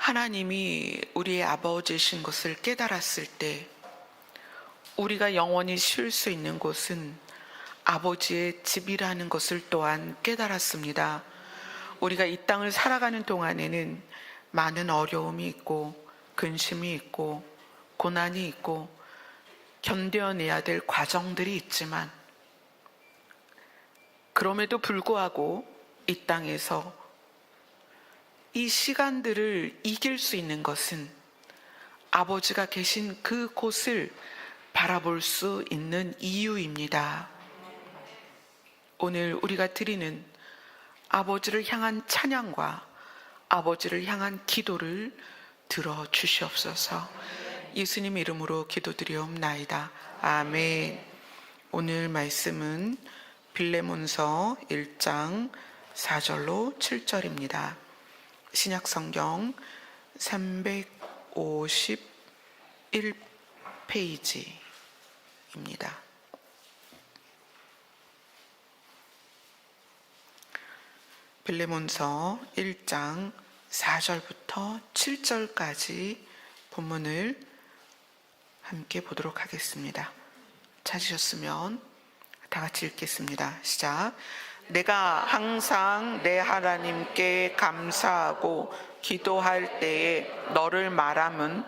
하나님이 우리의 아버지신 것을 깨달았을 때 우리가 영원히 쉴 수 있는 곳은 아버지의 집이라는 것을 또한 깨달았습니다. 우리가 이 땅을 살아가는 동안에는 많은 어려움이 있고 근심이 있고 고난이 있고 견뎌내야 될 과정들이 있지만, 그럼에도 불구하고 이 땅에서 이 시간들을 이길 수 있는 것은 아버지가 계신 그곳을 바라볼 수 있는 이유입니다. 오늘 우리가 드리는 아버지를 향한 찬양과 아버지를 향한 기도를 들어주시옵소서. 예수님 이름으로 기도드리옵나이다. 아멘. 오늘 말씀은 빌레몬서 1장 4절로 7절입니다. 신약성경 351페이지입니다. 빌레몬서 1장 4절부터 7절까지 본문을 함께 보도록 하겠습니다. 찾으셨으면 다 같이 읽겠습니다. 시작. 내가 항상 내 하나님께 감사하고 기도할 때에 너를 말함은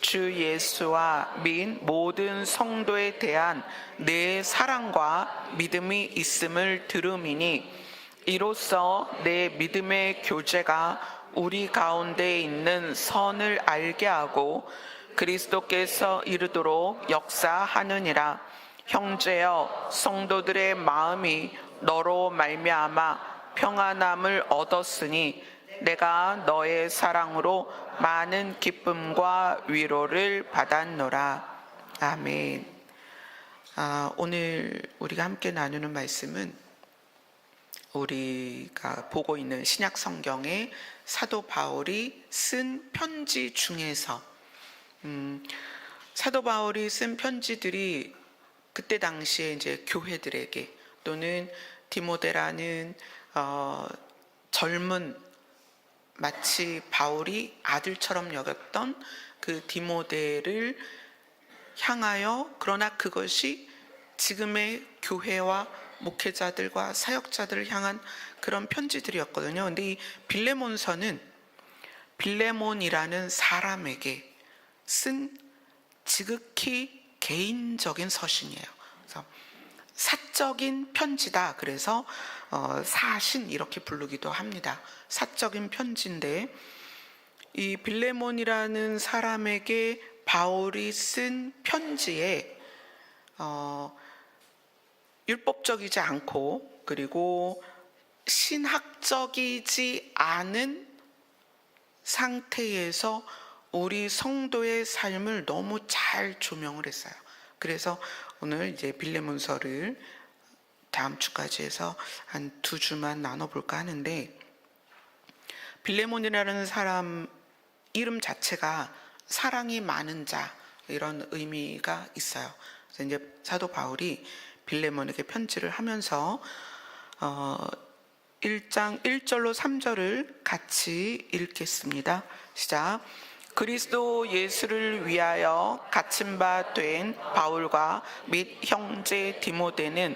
주 예수와 및 모든 성도에 대한 내 사랑과 믿음이 있음을 들음이니, 이로써 내 믿음의 교제가 우리 가운데 있는 선을 알게 하고 그리스도께서 이르도록 역사하느니라. 형제여, 성도들의 마음이 너로 말미암아 평안함을 얻었으니 내가 너의 사랑으로 많은 기쁨과 위로를 받았노라. 아멘. 오늘 우리가 함께 나누는 말씀은 우리가 보고 있는 신약 성경의 사도 바울이 쓴 편지 중에서 사도 바울이 쓴 편지들이 그때 당시에 이제 교회들에게, 또는 디모데라는 젊은, 마치 바울이 아들처럼 여겼던 그 디모데를 향하여, 그러나 그것이 지금의 교회와 목회자들과 사역자들을 향한 그런 편지들이었거든요. 근데 이 빌레몬서는 빌레몬이라는 사람에게 쓴 지극히 개인적인 서신이에요. 그래서 사적인 편지다. 그래서 사신 이렇게 부르기도 합니다. 사적인 편지인데, 이 빌레몬이라는 사람에게 바울이 쓴 편지에 율법적이지 않고 그리고 신학적이지 않은 상태에서 우리 성도의 삶을 너무 잘 조명을 했어요. 그래서 오늘 이제 빌레몬서를 다음 주까지 해서 한 2주만 나눠볼까 하는데, 빌레몬이라는 사람 이름 자체가 사랑이 많은 자, 이런 의미가 있어요. 그래서 이제 사도 바울이 빌레몬에게 편지를 하면서 1장 1절로 3절을 같이 읽겠습니다. 시작. 그리스도 예수를 위하여 갇힌 바 된 바울과 및 형제 디모데는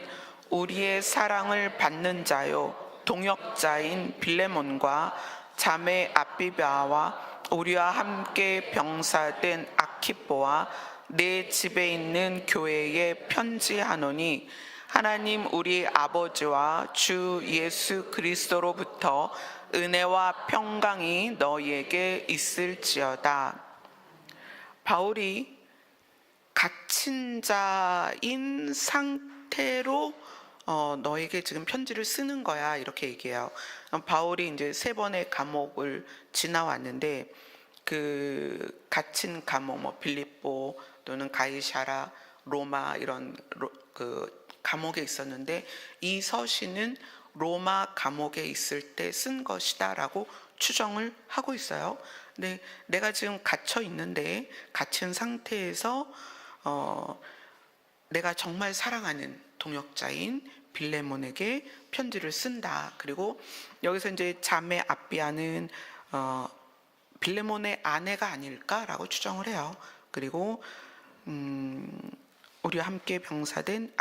우리의 사랑을 받는 자요 동역자인 빌레몬과 자매 아비바와 우리와 함께 병사된 아키포와 내 집에 있는 교회에 편지하노니, 하나님 우리 아버지와 주 예수 그리스도로부터 은혜와 평강이 너희에게 있을지어다. 바울이 갇힌 자인 상태로 너에게 지금 편지를 쓰는 거야, 이렇게 얘기해요. 바울이 이제 3번의 감옥을 지나왔는데, 그 갇힌 감옥, 뭐 빌립보 또는 가이사라, 로마, 이런 그 감옥에 있었는데, 이 서신은 로마 감옥에 있을 때 쓴 것이다 라고 추정을 하고 있어요. 근데 내가 지금 갇혀 있는데, 갇힌 상태에서 내가 정말 사랑하는 동역자인 빌레몬에게 편지를 쓴다. 그리고 여기서 이제 자매 아비아는 빌레몬의 아내가 아닐까라고 추정을 해요. 그리고 우리와 함께 병사된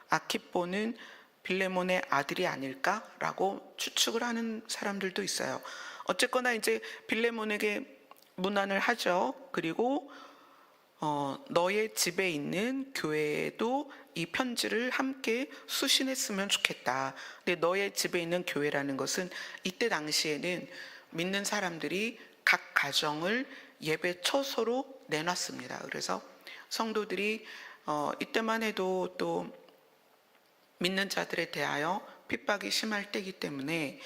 아키뽀는 빌레몬의 아들이 아닐까라고 추측을 하는 사람들도 있어요. 어쨌거나 이제 빌레몬에게 문안을 하죠. 그리고 너의 집에 있는 교회에도 이 편지를 함께 수신했으면 좋겠다. 근데 너의 집에 있는 교회라는 것은 이때 당시에는 믿는 사람들이 각 가정을 예배 처소로 내놨습니다. 그래서 성도들이 이때만 해도 또 믿는 자들에 대하여 핍박이 심할 때이기 때문에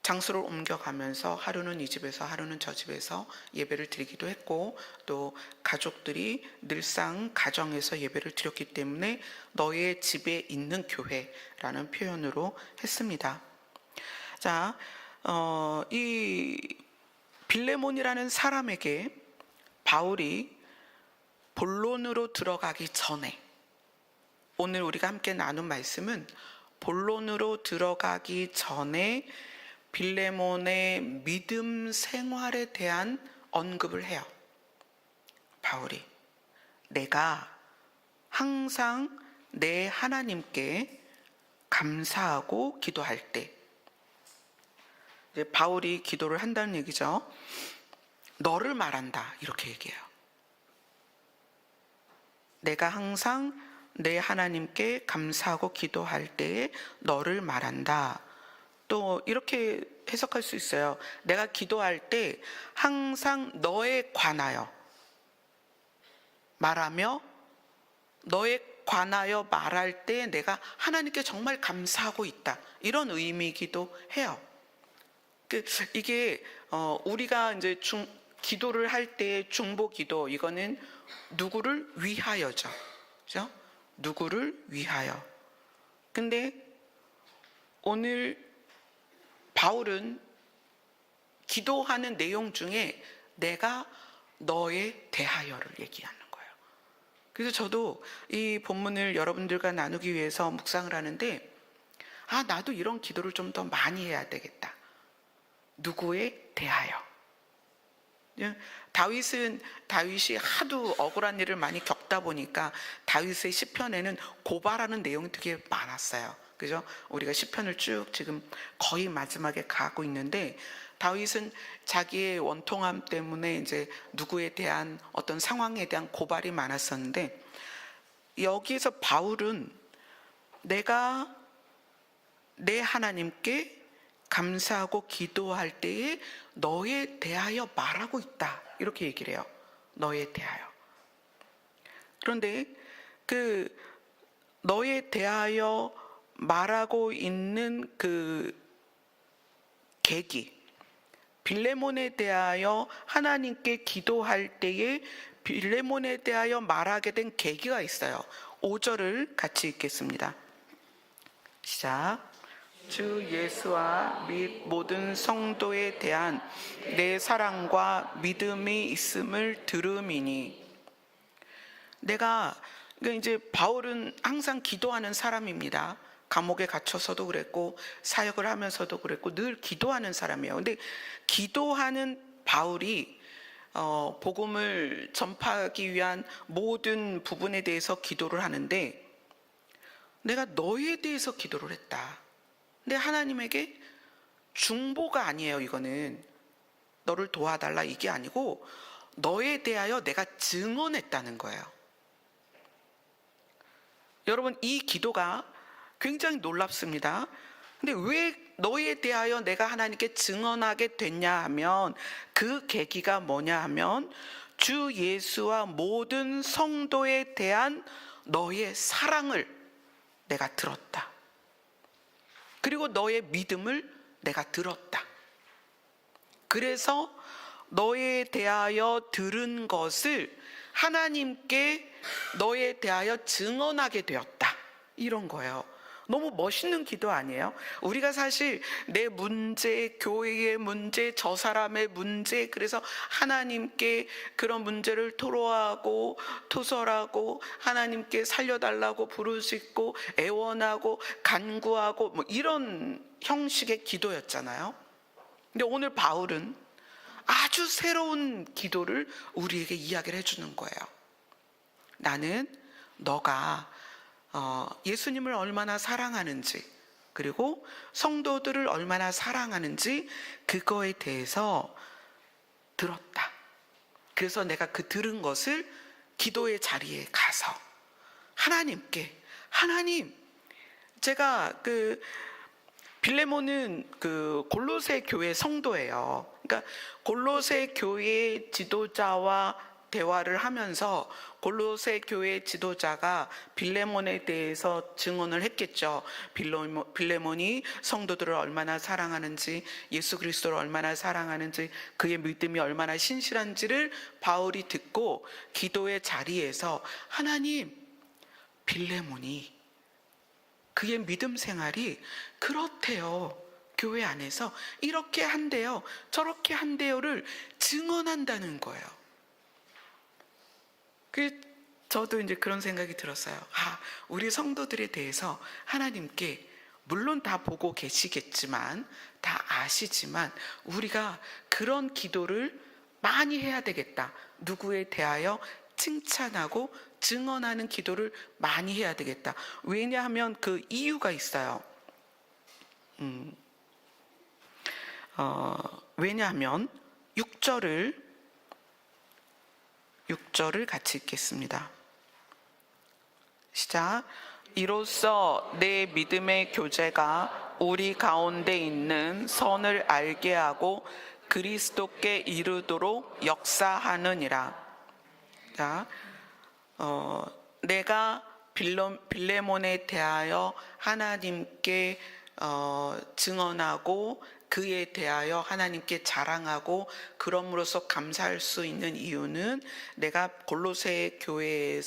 장소를 옮겨가면서 하루는 이 집에서 하루는 저 집에서 예배를 드리기도 했고, 또 가족들이 늘상 가정에서 예배를 드렸기 때문에 너의 집에 있는 교회라는 표현으로 했습니다. 자, 이 빌레몬이라는 사람에게 바울이 본론으로 들어가기 전에, 오늘 우리가 함께 나눈 말씀은 본론으로 들어가기 전에 빌레몬의 믿음 생활에 대한 언급을 해요. 바울이 내가 항상 내 하나님께 감사하고 기도할 때, 이제 바울이 기도를 한다는 얘기죠. 너를 말한다, 이렇게 얘기해요. 내가 항상 내 하나님께 감사하고 기도할 때에 너를 말한다. 또 이렇게 해석할 수 있어요. 내가 기도할 때 항상 너에 관하여 말하며, 너에 관하여 말할 때 내가 하나님께 정말 감사하고 있다, 이런 의미이기도 해요. 이게 우리가 이제 기도를 할 때 중보 기도, 이거는 누구를 위하여죠, 그죠? 누구를 위하여. 근데 오늘 바울은 기도하는 내용 중에 내가 너에 대하여를 얘기하는 거예요. 그래서 저도 이 본문을 여러분들과 나누기 위해서 묵상을 하는데, 나도 이런 기도를 좀 더 많이 해야 되겠다. 누구에 대하여. 다윗이 하도 억울한 일을 많이 겪다 보니까 다윗의 시편에는 고발하는 내용이 되게 많았어요. 그죠? 우리가 시편을 쭉 지금 거의 마지막에 가고 있는데, 다윗은 자기의 원통함 때문에 이제 누구에 대한 어떤 상황에 대한 고발이 많았었는데, 여기에서 바울은 내가 내 하나님께 감사하고 기도할 때에 너에 대하여 말하고 있다, 이렇게 얘기를 해요. 너에 대하여. 그런데 그 너에 대하여 말하고 있는 그 계기, 빌레몬에 대하여 하나님께 기도할 때에 빌레몬에 대하여 말하게 된 계기가 있어요. 5절을 같이 읽겠습니다. 시작. 주 예수와 및 모든 성도에 대한 내 사랑과 믿음이 있음을 들음이니. 이제 바울은 항상 기도하는 사람입니다. 감옥에 갇혀서도 그랬고 사역을 하면서도 그랬고 늘 기도하는 사람이에요. 근데 기도하는 바울이 복음을 전파하기 위한 모든 부분에 대해서 기도를 하는데, 내가 너에 대해서 기도를 했다. 근데 하나님에게 중보가 아니에요. 이거는 너를 도와달라, 이게 아니고 너에 대하여 내가 증언했다는 거예요. 여러분, 이 기도가 굉장히 놀랍습니다. 근데 왜 너에 대하여 내가 하나님께 증언하게 됐냐 하면, 그 계기가 뭐냐 하면 주 예수와 모든 성도에 대한 너의 사랑을 내가 들었다. 그리고 너의 믿음을 내가 들었다. 그래서 너에 대하여 들은 것을 하나님께 너에 대하여 증언하게 되었다, 이런 거예요. 너무 멋있는 기도 아니에요? 우리가 사실 내 문제, 교회의 문제, 저 사람의 문제, 그래서 하나님께 그런 문제를 토로하고 토설하고 하나님께 살려달라고 부르짖고 애원하고 간구하고 뭐 이런 형식의 기도였잖아요. 근데 오늘 바울은 아주 새로운 기도를 우리에게 이야기를 해주는 거예요. 나는 너가 예수님을 얼마나 사랑하는지, 그리고 성도들을 얼마나 사랑하는지 그거에 대해서 들었다. 그래서 내가 그 들은 것을 기도의 자리에 가서 하나님께, 하나님, 제가 빌레몬은 골로새 교회 성도예요. 그러니까 골로새 교회 지도자와 대화를 하면서 골로새 교회 지도자가 빌레몬에 대해서 증언을 했겠죠. 빌레몬이 성도들을 얼마나 사랑하는지, 예수 그리스도를 얼마나 사랑하는지, 그의 믿음이 얼마나 신실한지를 바울이 듣고 기도의 자리에서 하나님, 빌레몬이 그의 믿음 생활이 그렇대요. 교회 안에서 이렇게 한대요, 저렇게 한대요를 증언한다는 거예요. 저도 이제 그런 생각이 들었어요. 우리 성도들에 대해서 하나님께 물론 다 보고 계시겠지만, 다 아시지만 우리가 그런 기도를 많이 해야 되겠다. 누구에 대하여 칭찬하고 증언하는 기도를 많이 해야 되겠다. 왜냐하면 그 이유가 있어요. 왜냐하면 6절을 같이 읽겠습니다. 시작. 이로써 내 믿음의 교제가 우리 가운데 있는 선을 알게 하고 그리스도께 이르도록 역사하느니라. 자, 내가 빌레몬에 대하여 하나님께 증언하고 그에 대하여 하나님께 자랑하고 그럼으로써 감사할 수 있는 이유는 내가 골로새 교회의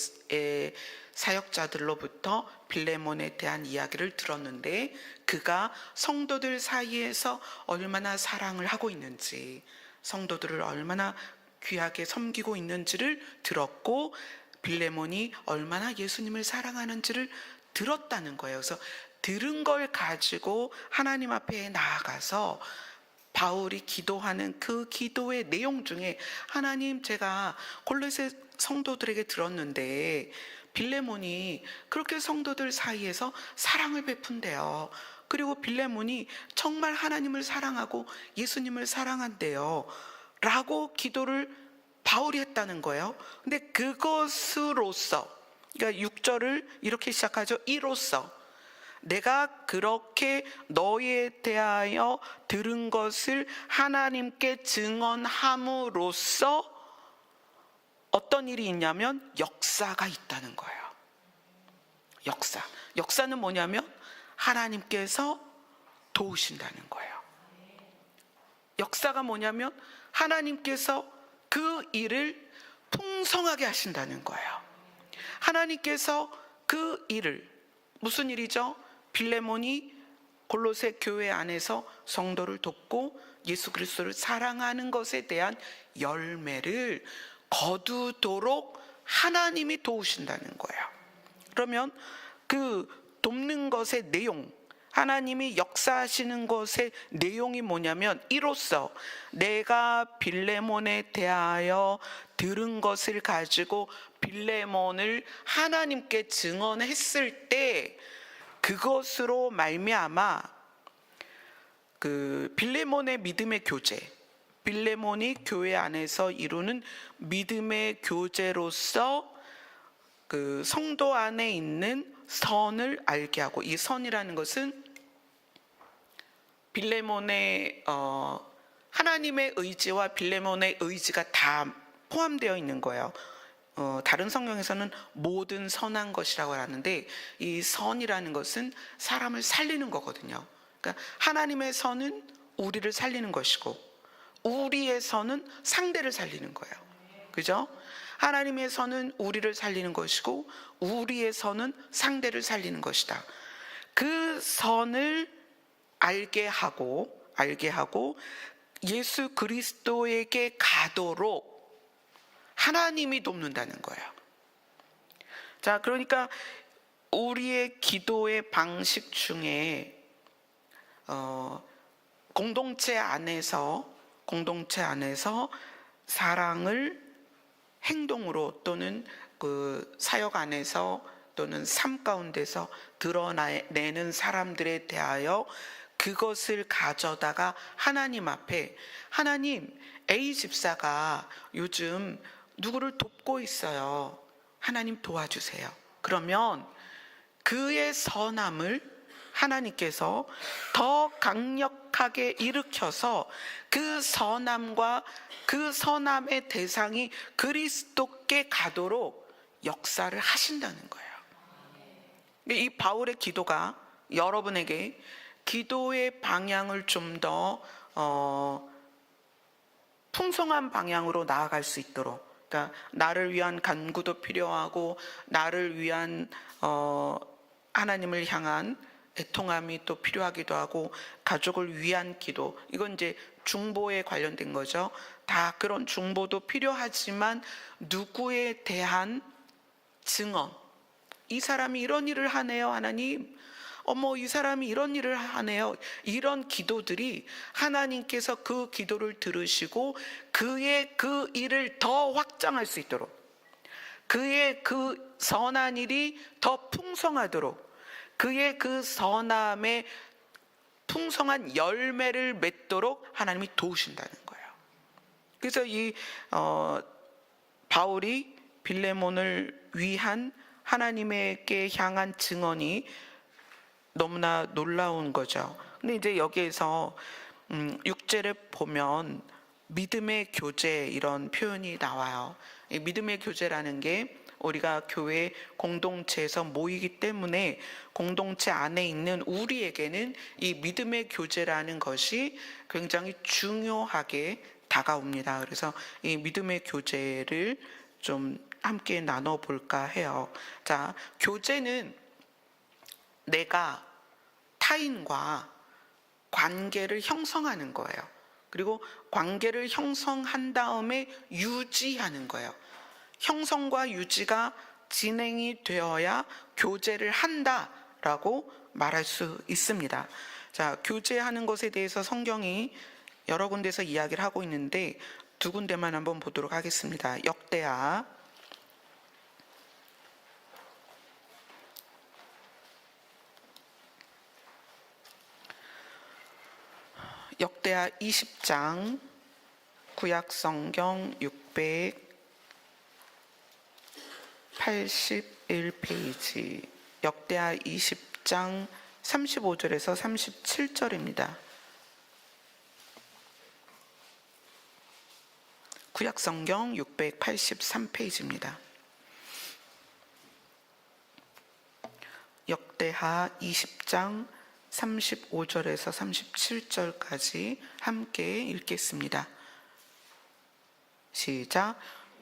사역자들로부터 빌레몬에 대한 이야기를 들었는데 그가 성도들 사이에서 얼마나 사랑을 하고 있는지, 성도들을 얼마나 귀하게 섬기고 있는지를 들었고 빌레몬이 얼마나 예수님을 사랑하는지를 들었다는 거예요. 그래서 들은 걸 가지고 하나님 앞에 나아가서 바울이 기도하는 그 기도의 내용 중에 하나님, 제가 골로새 성도들에게 들었는데 빌레몬이 그렇게 성도들 사이에서 사랑을 베푼대요. 그리고 빌레몬이 정말 하나님을 사랑하고 예수님을 사랑한대요 라고 기도를 바울이 했다는 거예요. 근데 그것으로서, 그러니까 6절을 이렇게 시작하죠. 이로써 내가 그렇게 너에 대하여 들은 것을 하나님께 증언함으로써 어떤 일이 있냐면 역사가 있다는 거예요. 역사는 뭐냐면 하나님께서 도우신다는 거예요. 역사가 뭐냐면 하나님께서 그 일을 풍성하게 하신다는 거예요. 하나님께서 그 일을, 무슨 일이죠? 빌레몬이 골로새 교회 안에서 성도를 돕고 예수 그리스도를 사랑하는 것에 대한 열매를 거두도록 하나님이 도우신다는 거예요. 그러면 그 돕는 것의 내용, 하나님이 역사하시는 것의 내용이 뭐냐면 이로써 내가 빌레몬에 대하여 들은 것을 가지고 빌레몬을 하나님께 증언했을 때 그것으로 말미암아 그 빌레몬의 믿음의 교제, 빌레몬이 교회 안에서 이루는 믿음의 교제로서 그 성도 안에 있는 선을 알게 하고, 이 선이라는 것은 빌레몬의 하나님의 의지와 빌레몬의 의지가 다 포함되어 있는 거예요. 다른 성경에서는 모든 선한 것이라고 하는데 이 선이라는 것은 사람을 살리는 거거든요. 그러니까 하나님의 선은 우리를 살리는 것이고 우리의 선은 상대를 살리는 거예요. 그죠? 하나님의 선은 우리를 살리는 것이고 우리의 선은 상대를 살리는 것이다. 그 선을 알게 하고 예수 그리스도에게 가도록 하나님이 돕는다는 거예요. 자, 그러니까 우리의 기도의 방식 중에 공동체 안에서 사랑을 행동으로 또는 그 사역 안에서 또는 삶 가운데서 드러내는 사람들에 대하여 그것을 가져다가 하나님 앞에, 하나님, A 집사가 요즘 누구를 돕고 있어요. 하나님 도와주세요. 그러면 그의 선함을 하나님께서 더 강력하게 일으켜서 그 선함과 그 선함의 대상이 그리스도께 가도록 역사를 하신다는 거예요. 이 바울의 기도가 여러분에게 기도의 방향을 좀 더 풍성한 방향으로 나아갈 수 있도록, 그러니까 나를 위한 간구도 필요하고 나를 위한 하나님을 향한 애통함이 또 필요하기도 하고, 가족을 위한 기도, 이건 이제 중보에 관련된 거죠. 다 그런 중보도 필요하지만 누구에 대한 증언, 이 사람이 이런 일을 하네요 하나님, 어머 이 사람이 이런 일을 하네요, 이런 기도들이 하나님께서 그 기도를 들으시고 그의 그 일을 더 확장할 수 있도록, 그의 그 선한 일이 더 풍성하도록, 그의 그 선함의 풍성한 열매를 맺도록 하나님이 도우신다는 거예요. 그래서 이 바울이 빌레몬을 위한 하나님에게 향한 증언이 너무나 놀라운 거죠. 근데 이제 여기에서 6절에 보면 믿음의 교제, 이런 표현이 나와요. 이 믿음의 교제라는 게 우리가 교회 공동체에서 모이기 때문에 공동체 안에 있는 우리에게는 이 믿음의 교제라는 것이 굉장히 중요하게 다가옵니다. 그래서 이 믿음의 교제를 좀 함께 나눠볼까 해요. 자, 교제는 내가 타인과 관계를 형성하는 거예요. 그리고 관계를 형성한 다음에 유지하는 거예요. 형성과 유지가 진행이 되어야 교제를 한다라고 말할 수 있습니다. 자, 교제하는 것에 대해서 성경이 여러 군데서 이야기를 하고 있는데 두 군데만 한번 보도록 하겠습니다. 역대하 20장, 구약성경 681페이지, 역대하 20장 35절에서 37절입니다. 구약성경 683페이지입니다. 역대하 20장 35절에서 37절까지 함께 읽겠습니다. 시작.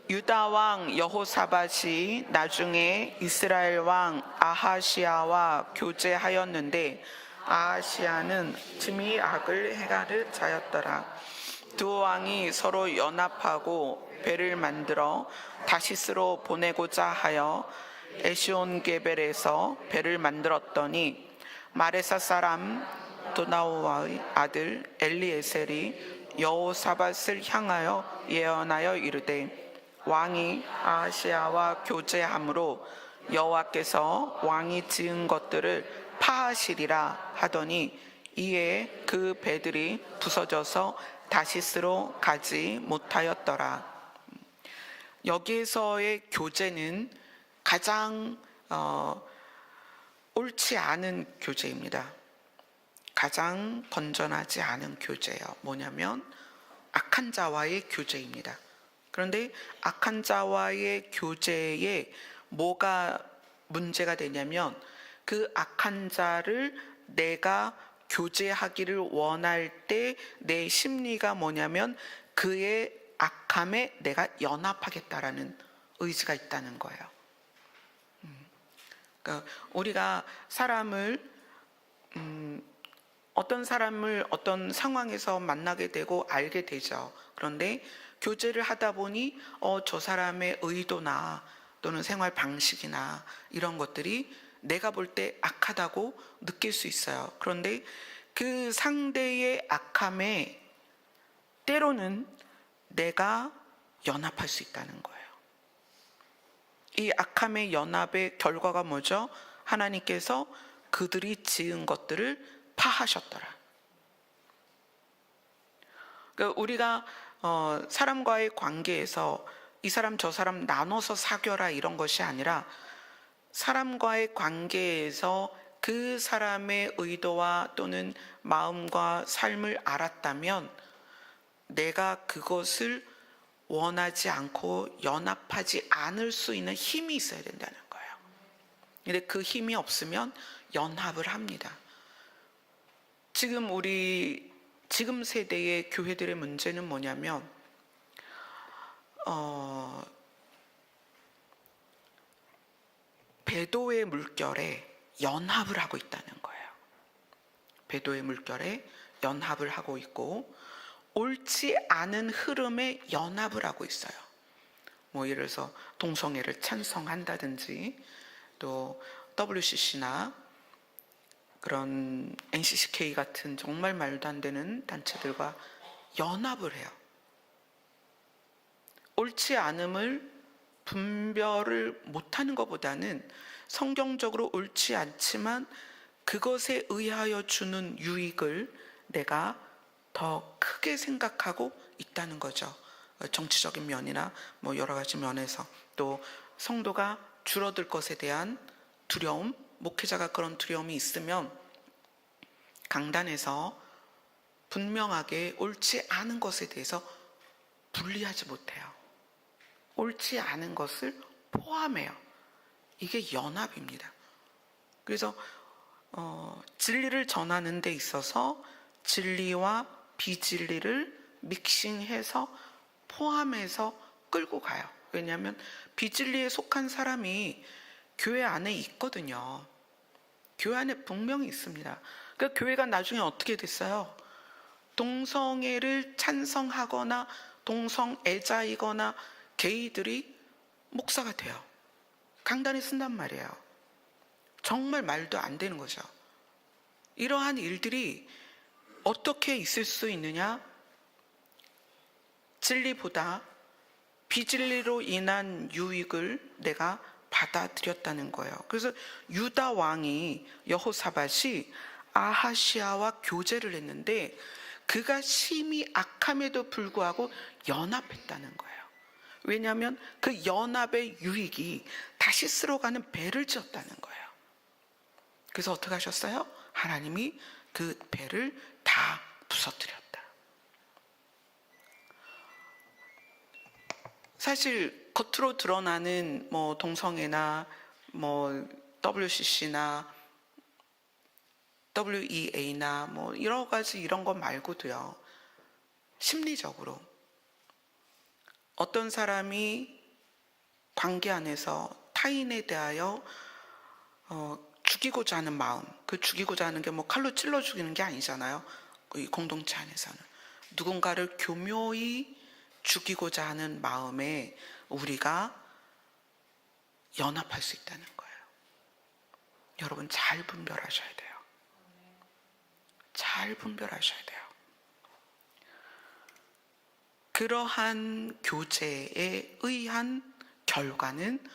유다 왕 여호사밧이 나중에 이스라엘 왕 아하시아와 교제하였는데 아하시아는 즈미 악을 행하는 자였더라. 두 왕이 서로 연합하고 배를 만들어 다시스로 보내고자 하여 에시온게벨에서 배를 만들었더니 마레사 사람 도나오의 아들 엘리에셀이 여호사밧을 향하여 예언하여 이르되 왕이 아하시아와 교제함으로 여호와께서 왕이 지은 것들을 파하시리라 하더니 이에 그 배들이 부서져서 다시스로 가지 못하였더라. 여기에서의 교제는 가장 옳지 않은 교제입니다. 가장 건전하지 않은 교제예요. 뭐냐면 악한 자와의 교제입니다. 그런데 악한 자와의 교제에 뭐가 문제가 되냐면 그 악한 자를 내가 교제하기를 원할 때 내 심리가 뭐냐면 그의 악함에 내가 연합하겠다라는 의지가 있다는 거예요. 그러니까 우리가 어떤 사람을 어떤 상황에서 만나게 되고 알게 되죠. 그런데 교제를 하다 보니 저 사람의 의도나 또는 생활 방식이나 이런 것들이 내가 볼 때 악하다고 느낄 수 있어요. 그런데 그 상대의 악함에 때로는 내가 연합할 수 있다는 거예요. 이 악함의 연합의 결과가 뭐죠? 하나님께서 그들이 지은 것들을 파하셨더라. 그러니까 우리가 사람과의 관계에서 이 사람 저 사람 나눠서 사귀어라 이런 것이 아니라, 사람과의 관계에서 그 사람의 의도와 또는 마음과 삶을 알았다면 내가 그것을 원하지 않고 연합하지 않을 수 있는 힘이 있어야 된다는 거예요. 근데 그 힘이 없으면 연합을 합니다. 지금 세대의 교회들의 문제는 뭐냐면 배도의 물결에 연합을 하고 있다는 거예요. 배도의 물결에 연합을 하고 있고 옳지 않은 흐름에 연합을 하고 있어요. 뭐 예를 들어서 동성애를 찬성한다든지, 또 WCC나 그런 NCCK 같은 정말 말도 안 되는 단체들과 연합을 해요. 옳지 않음을 분별을 못하는 것보다는 성경적으로 옳지 않지만 그것에 의하여 주는 유익을 내가 더 크게 생각하고 있다는 거죠. 정치적인 면이나 뭐 여러 가지 면에서, 또 성도가 줄어들 것에 대한 두려움, 목회자가 그런 두려움이 있으면 강단에서 분명하게 옳지 않은 것에 대해서 분리하지 못해요. 옳지 않은 것을 포함해요. 이게 연합입니다. 그래서 진리를 전하는 데 있어서 진리와 비진리를 믹싱해서 포함해서 끌고 가요. 왜냐하면 비진리에 속한 사람이 교회 안에 있거든요. 교회 안에 분명히 있습니다. 그러니까 교회가 나중에 어떻게 됐어요? 동성애를 찬성하거나 동성애자이거나 게이들이 목사가 돼요. 강단에 쓴단 말이에요. 정말 말도 안 되는 거죠. 이러한 일들이 어떻게 있을 수 있느냐? 진리보다 비진리로 인한 유익을 내가 받아들였다는 거예요. 그래서 유다 왕이, 여호사밧이 아하시아와 교제를 했는데 그가 심히 악함에도 불구하고 연합했다는 거예요. 왜냐하면 그 연합의 유익이 다시 쓸어가는 배를 지었다는 거예요. 그래서 어떻게 하셨어요? 하나님이 그 배를 다 부서뜨렸다. 사실 겉으로 드러나는 뭐 동성애나 뭐 WCC나 WEA나 뭐 여러 가지 이런 것 말고도요, 심리적으로 어떤 사람이 관계 안에서 타인에 대하여 죽이고자 하는 마음, 그 죽이고자 하는 게 뭐 칼로 찔러 죽이는 게 아니잖아요. 이 공동체 안에서는 누군가를 교묘히 죽이고자 하는 마음에 우리가 연합할 수 있다는 거예요. 여러분 잘 분별하셔야 돼요. 잘 분별하셔야 돼요. 그러한 교제에 의한 결과는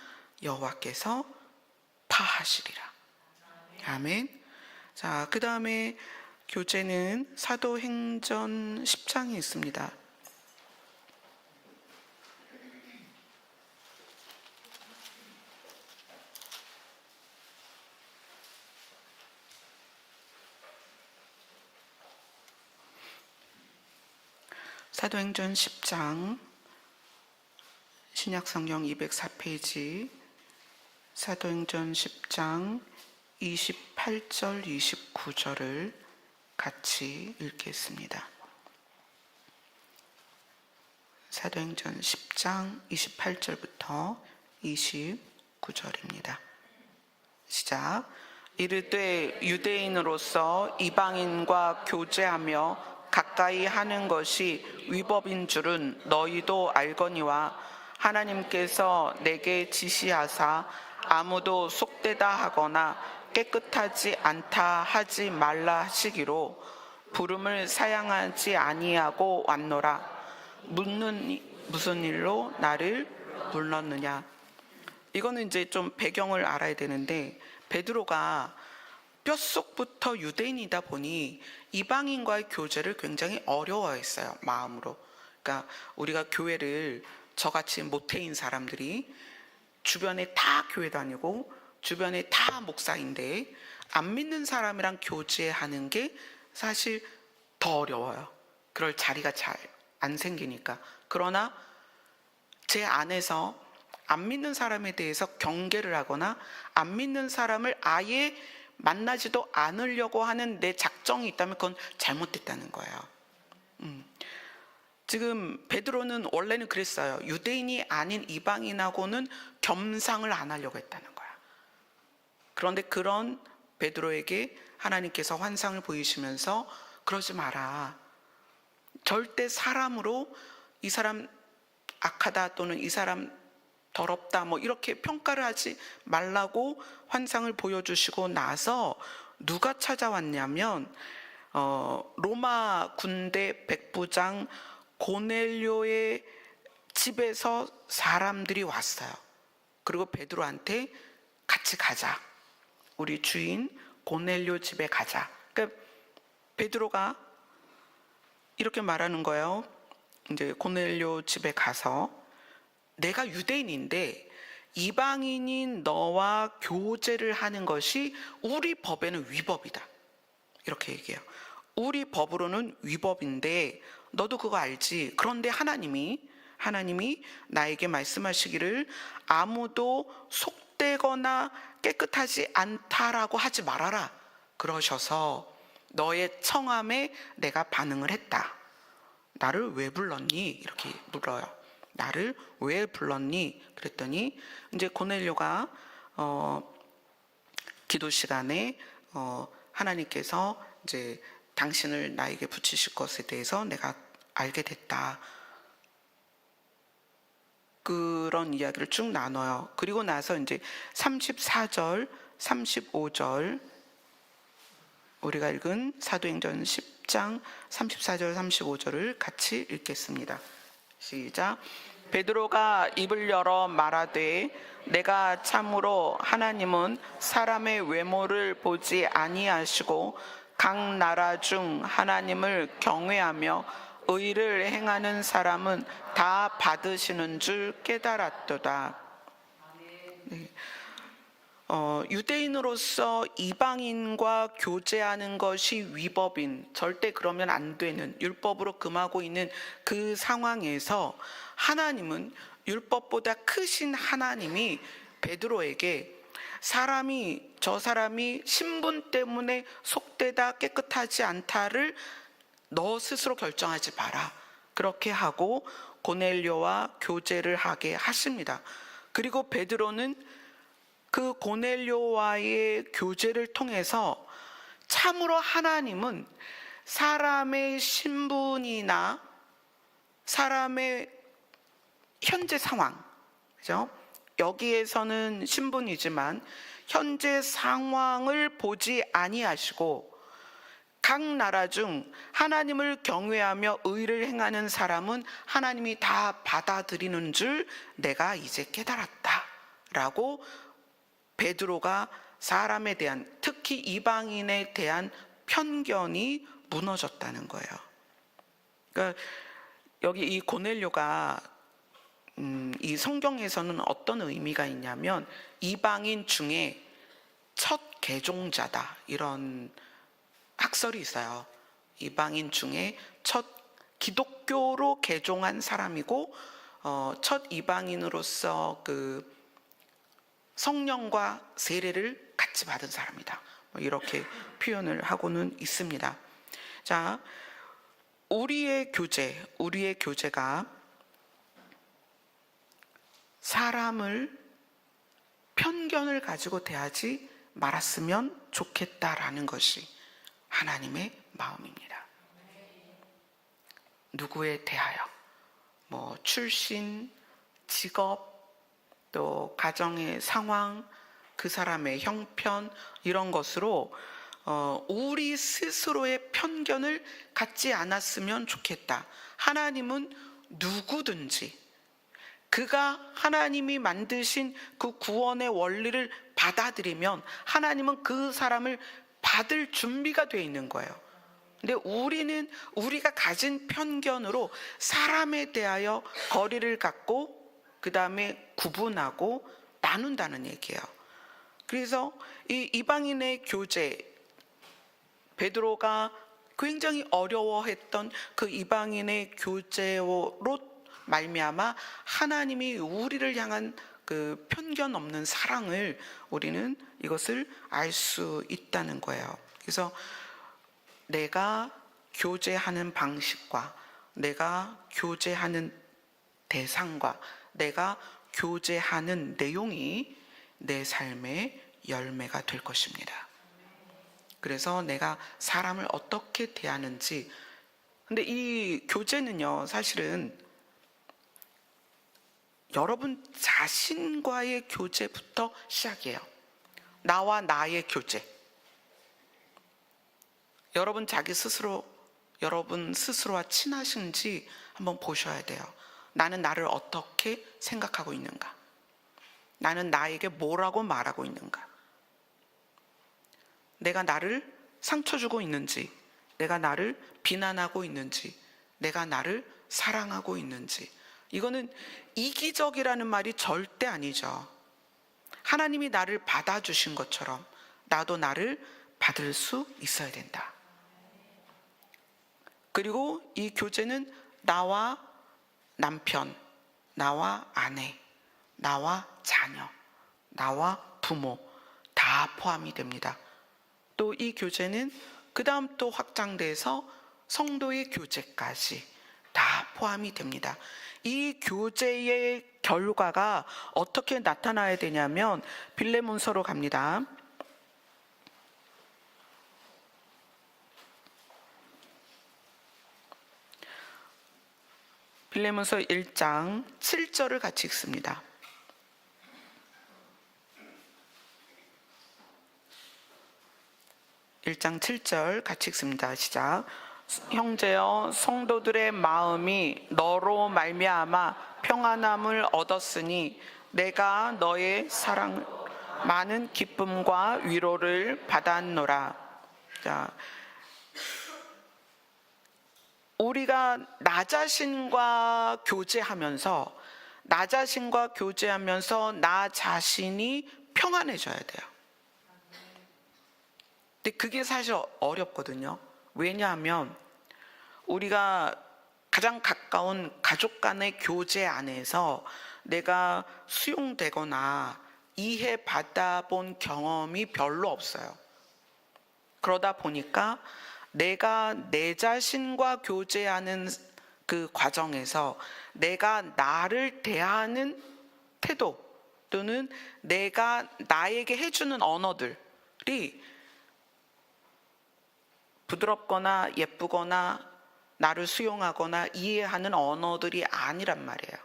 여호와께서 파하시리라. 아멘. 자, 그 다음에 교제는 사도행전 10장에 있습니다. 사도행전 10장, 신약성경 204페이지, 사도행전 10장 28절 29절을 같이 읽겠습니다. 사도행전 10장 28절부터 29절입니다. 시작. 이르되 유대인으로서 이방인과 교제하며 가까이 하는 것이 위법인 줄은 너희도 알거니와 하나님께서 내게 지시하사 아무도 속되다 하거나 깨끗하지 않다 하지 말라 하시기로 부름을 사양하지 아니하고 왔노라. 무슨 일로 나를 불렀느냐. 이거는 이제 좀 배경을 알아야 되는데, 베드로가 뼛속부터 유대인이다 보니 이방인과의 교제를 굉장히 어려워했어요, 마음으로. 그러니까 우리가 교회를, 저같이 모태인 사람들이 주변에 다 교회 다니고 주변에 다 목사인데 안 믿는 사람이랑 교제하는 게 사실 더 어려워요. 그럴 자리가 잘 안 생기니까. 그러나 제 안에서 안 믿는 사람에 대해서 경계를 하거나 안 믿는 사람을 아예 만나지도 않으려고 하는 내 작정이 있다면 그건 잘못됐다는 거예요. 지금 베드로는 원래는 그랬어요. 유대인이 아닌 이방인하고는 겸상을 안 하려고 했다는 거야. 그런데 그런 베드로에게 하나님께서 환상을 보이시면서 그러지 마라. 절대 사람으로 이 사람 악하다 또는 이 사람 더럽다 뭐 이렇게 평가를 하지 말라고 환상을 보여주시고 나서 누가 찾아왔냐면 로마 군대 백부장 고넬료의 집에서 사람들이 왔어요. 그리고 베드로한테 같이 가자. 우리 주인 고넬료 집에 가자. 그러니까 베드로가 이렇게 말하는 거예요. 이제 고넬료 집에 가서 내가 유대인인데 이방인인 너와 교제를 하는 것이 우리 법에는 위법이다. 이렇게 얘기해요. 우리 법으로는 위법인데 너도 그거 알지? 그런데 하나님이 나에게 말씀하시기를 아무도 속되거나 깨끗하지 않다라고 하지 말아라. 그러셔서 너의 청함에 내가 반응을 했다. 나를 왜 불렀니? 이렇게 물어요. 나를 왜 불렀니? 그랬더니 이제 고넬료가 기도 시간에 하나님께서 이제 당신을 나에게 붙이실 것에 대해서 내가 알게 됐다. 그런 이야기를 쭉 나눠요. 그리고 나서 이제 34절, 35절 우리가 읽은 사도행전 10장 34절 35절을 같이 읽겠습니다. 시작. 베드로가 입을 열어 말하되 내가 참으로 하나님은 사람의 외모를 보지 아니하시고 각 나라 중 하나님을 경외하며 의를 행하는 사람은 다 받으시는 줄 깨달았도다. 네. 유대인으로서 이방인과 교제하는 것이 위법인, 절대 그러면 안 되는, 율법으로 금하고 있는 그 상황에서 하나님은, 율법보다 크신 하나님이 베드로에게 저 사람이 신분 때문에 속되다 깨끗하지 않다를 너 스스로 결정하지 마라. 그렇게 하고 고넬료와 교제를 하게 하십니다. 그리고 베드로는 그 고넬료와의 교제를 통해서 참으로 하나님은 사람의 신분이나 사람의 현재 상황, 그죠? 여기에서는 신분이지만 현재 상황을 보지 아니하시고 각 나라 중 하나님을 경외하며 의를 행하는 사람은 하나님이 다 받아들이는 줄 내가 이제 깨달았다 라고 베드로가 사람에 대한, 특히 이방인에 대한 편견이 무너졌다는 거예요. 그러니까 여기 이 고넬료가 이 성경에서는 어떤 의미가 있냐면 이방인 중에 첫 개종자다, 이런 학설이 있어요. 이방인 중에 첫 기독교로 개종한 사람이고 첫 이방인으로서 그 성령과 세례를 같이 받은 사람이다, 이렇게 표현을 하고는 있습니다. 자, 우리의 교제가 사람을 편견을 가지고 대하지 말았으면 좋겠다라는 것이 하나님의 마음입니다. 누구에 대하여, 출신, 직업, 또 가정의 상황, 그 사람의 형편 이런 것으로 우리 스스로의 편견을 갖지 않았으면 좋겠다. 하나님은 누구든지 그가 하나님이 만드신 그 구원의 원리를 받아들이면 하나님은 그 사람을 받을 준비가 되어 있는 거예요. 근데 우리는 우리가 가진 편견으로 사람에 대하여 거리를 갖고 그 다음에 구분하고 나눈다는 얘기예요. 그래서 이 이방인의 교제, 베드로가 굉장히 어려워했던 그 이방인의 교제로 말미암아 하나님이 우리를 향한 그 편견 없는 사랑을 우리는 이것을 알 수 있다는 거예요. 그래서 내가 교제하는 방식과 내가 교제하는 대상과 내가 교제하는 내용이 내 삶의 열매가 될 것입니다. 그래서 내가 사람을 어떻게 대하는지, 근데 이 교제는요, 사실은 여러분 자신과의 교제부터 시작이에요. 나와 나의 교제. 여러분 자기 스스로, 여러분 스스로와 친하신지 한번 보셔야 돼요. 나는 나를 어떻게 생각하고 있는가? 나는 나에게 뭐라고 말하고 있는가? 내가 나를 상처 주고 있는지, 내가 나를 비난하고 있는지, 내가 나를 사랑하고 있는지. 이거는 이기적이라는 말이 절대 아니죠. 하나님이 나를 받아주신 것처럼 나도 나를 받을 수 있어야 된다. 그리고 이 교제는 나와 남편, 나와 아내, 나와 자녀, 나와 부모 다 포함이 됩니다. 또 이 교제는 그 다음 또 확장돼서 성도의 교제까지 다 포함이 됩니다. 이 교제의 결과가 어떻게 나타나야 되냐면 빌레몬서로 갑니다. 빌레몬서 1장 7절을 같이 읽습니다. 1장 7절 같이 읽습니다. 시작. 형제여, 성도들의 마음이 너로 말미암아 평안함을 얻었으니 내가 너의 사랑 많은 기쁨과 위로를 받았노라. 자, 우리가 나 자신과 교제하면서 나 자신이 평안해져야 돼요. 근데 그게 사실 어렵거든요. 왜냐하면 우리가 가장 가까운 가족 간의 교제 안에서 내가 수용되거나 이해받아 본 경험이 별로 없어요. 그러다 보니까 내가 내 자신과 교제하는 그 과정에서 내가 나를 대하는 태도 또는 내가 나에게 해주는 언어들이 부드럽거나 예쁘거나 나를 수용하거나 이해하는 언어들이 아니란 말이에요.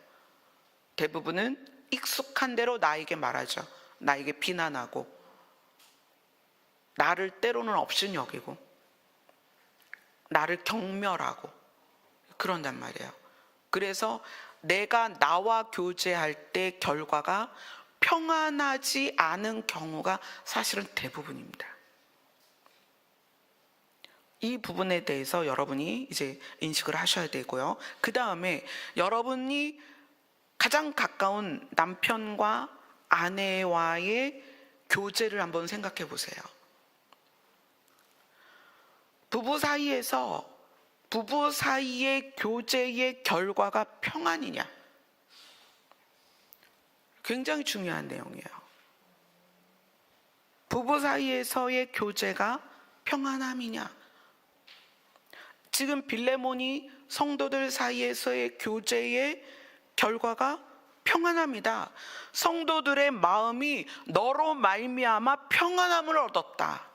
대부분은 익숙한 대로 나에게 말하죠. 나에게 비난하고 나를 때로는 없인 여기고 나를 경멸하고 그런단 말이에요. 그래서 내가 나와 교제할 때 결과가 평안하지 않은 경우가 사실은 대부분입니다. 이 부분에 대해서 여러분이 이제 인식을 하셔야 되고요. 그 다음에 여러분이 가장 가까운 남편과 아내와의 교제를 한번 생각해 보세요. 부부 사이의 교제의 결과가 평안이냐? 굉장히 중요한 내용이에요. 부부 사이에서의 교제가 평안함이냐? 지금 빌레몬이 성도들 사이에서의 교제의 결과가 평안합니다. 성도들의 마음이 너로 말미암아 평안함을 얻었다.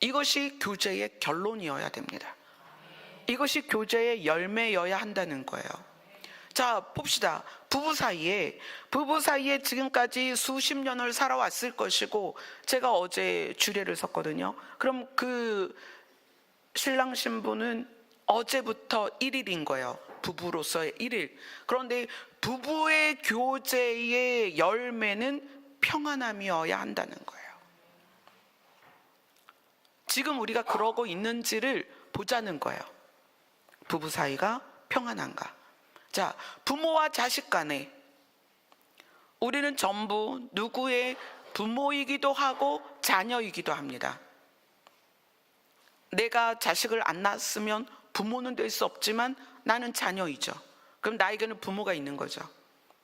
이것이 교제의 결론이어야 됩니다. 이것이 교제의 열매여야 한다는 거예요. 자, 봅시다. 부부 사이에 지금까지 수십 년을 살아왔을 것이고, 제가 어제 주례를 섰거든요. 그럼 그 신랑 신부는 어제부터 1일인 거예요. 부부로서의 1일. 그런데 부부의 교제의 열매는 평안함이어야 한다는 거예요. 지금 우리가 그러고 있는지를 보자는 거예요. 부부 사이가 평안한가? 자, 부모와 자식 간에 우리는 전부 누구의 부모이기도 하고 자녀이기도 합니다. 내가 자식을 안 낳았으면 부모는 될 수 없지만 나는 자녀이죠. 그럼 나에게는 부모가 있는 거죠.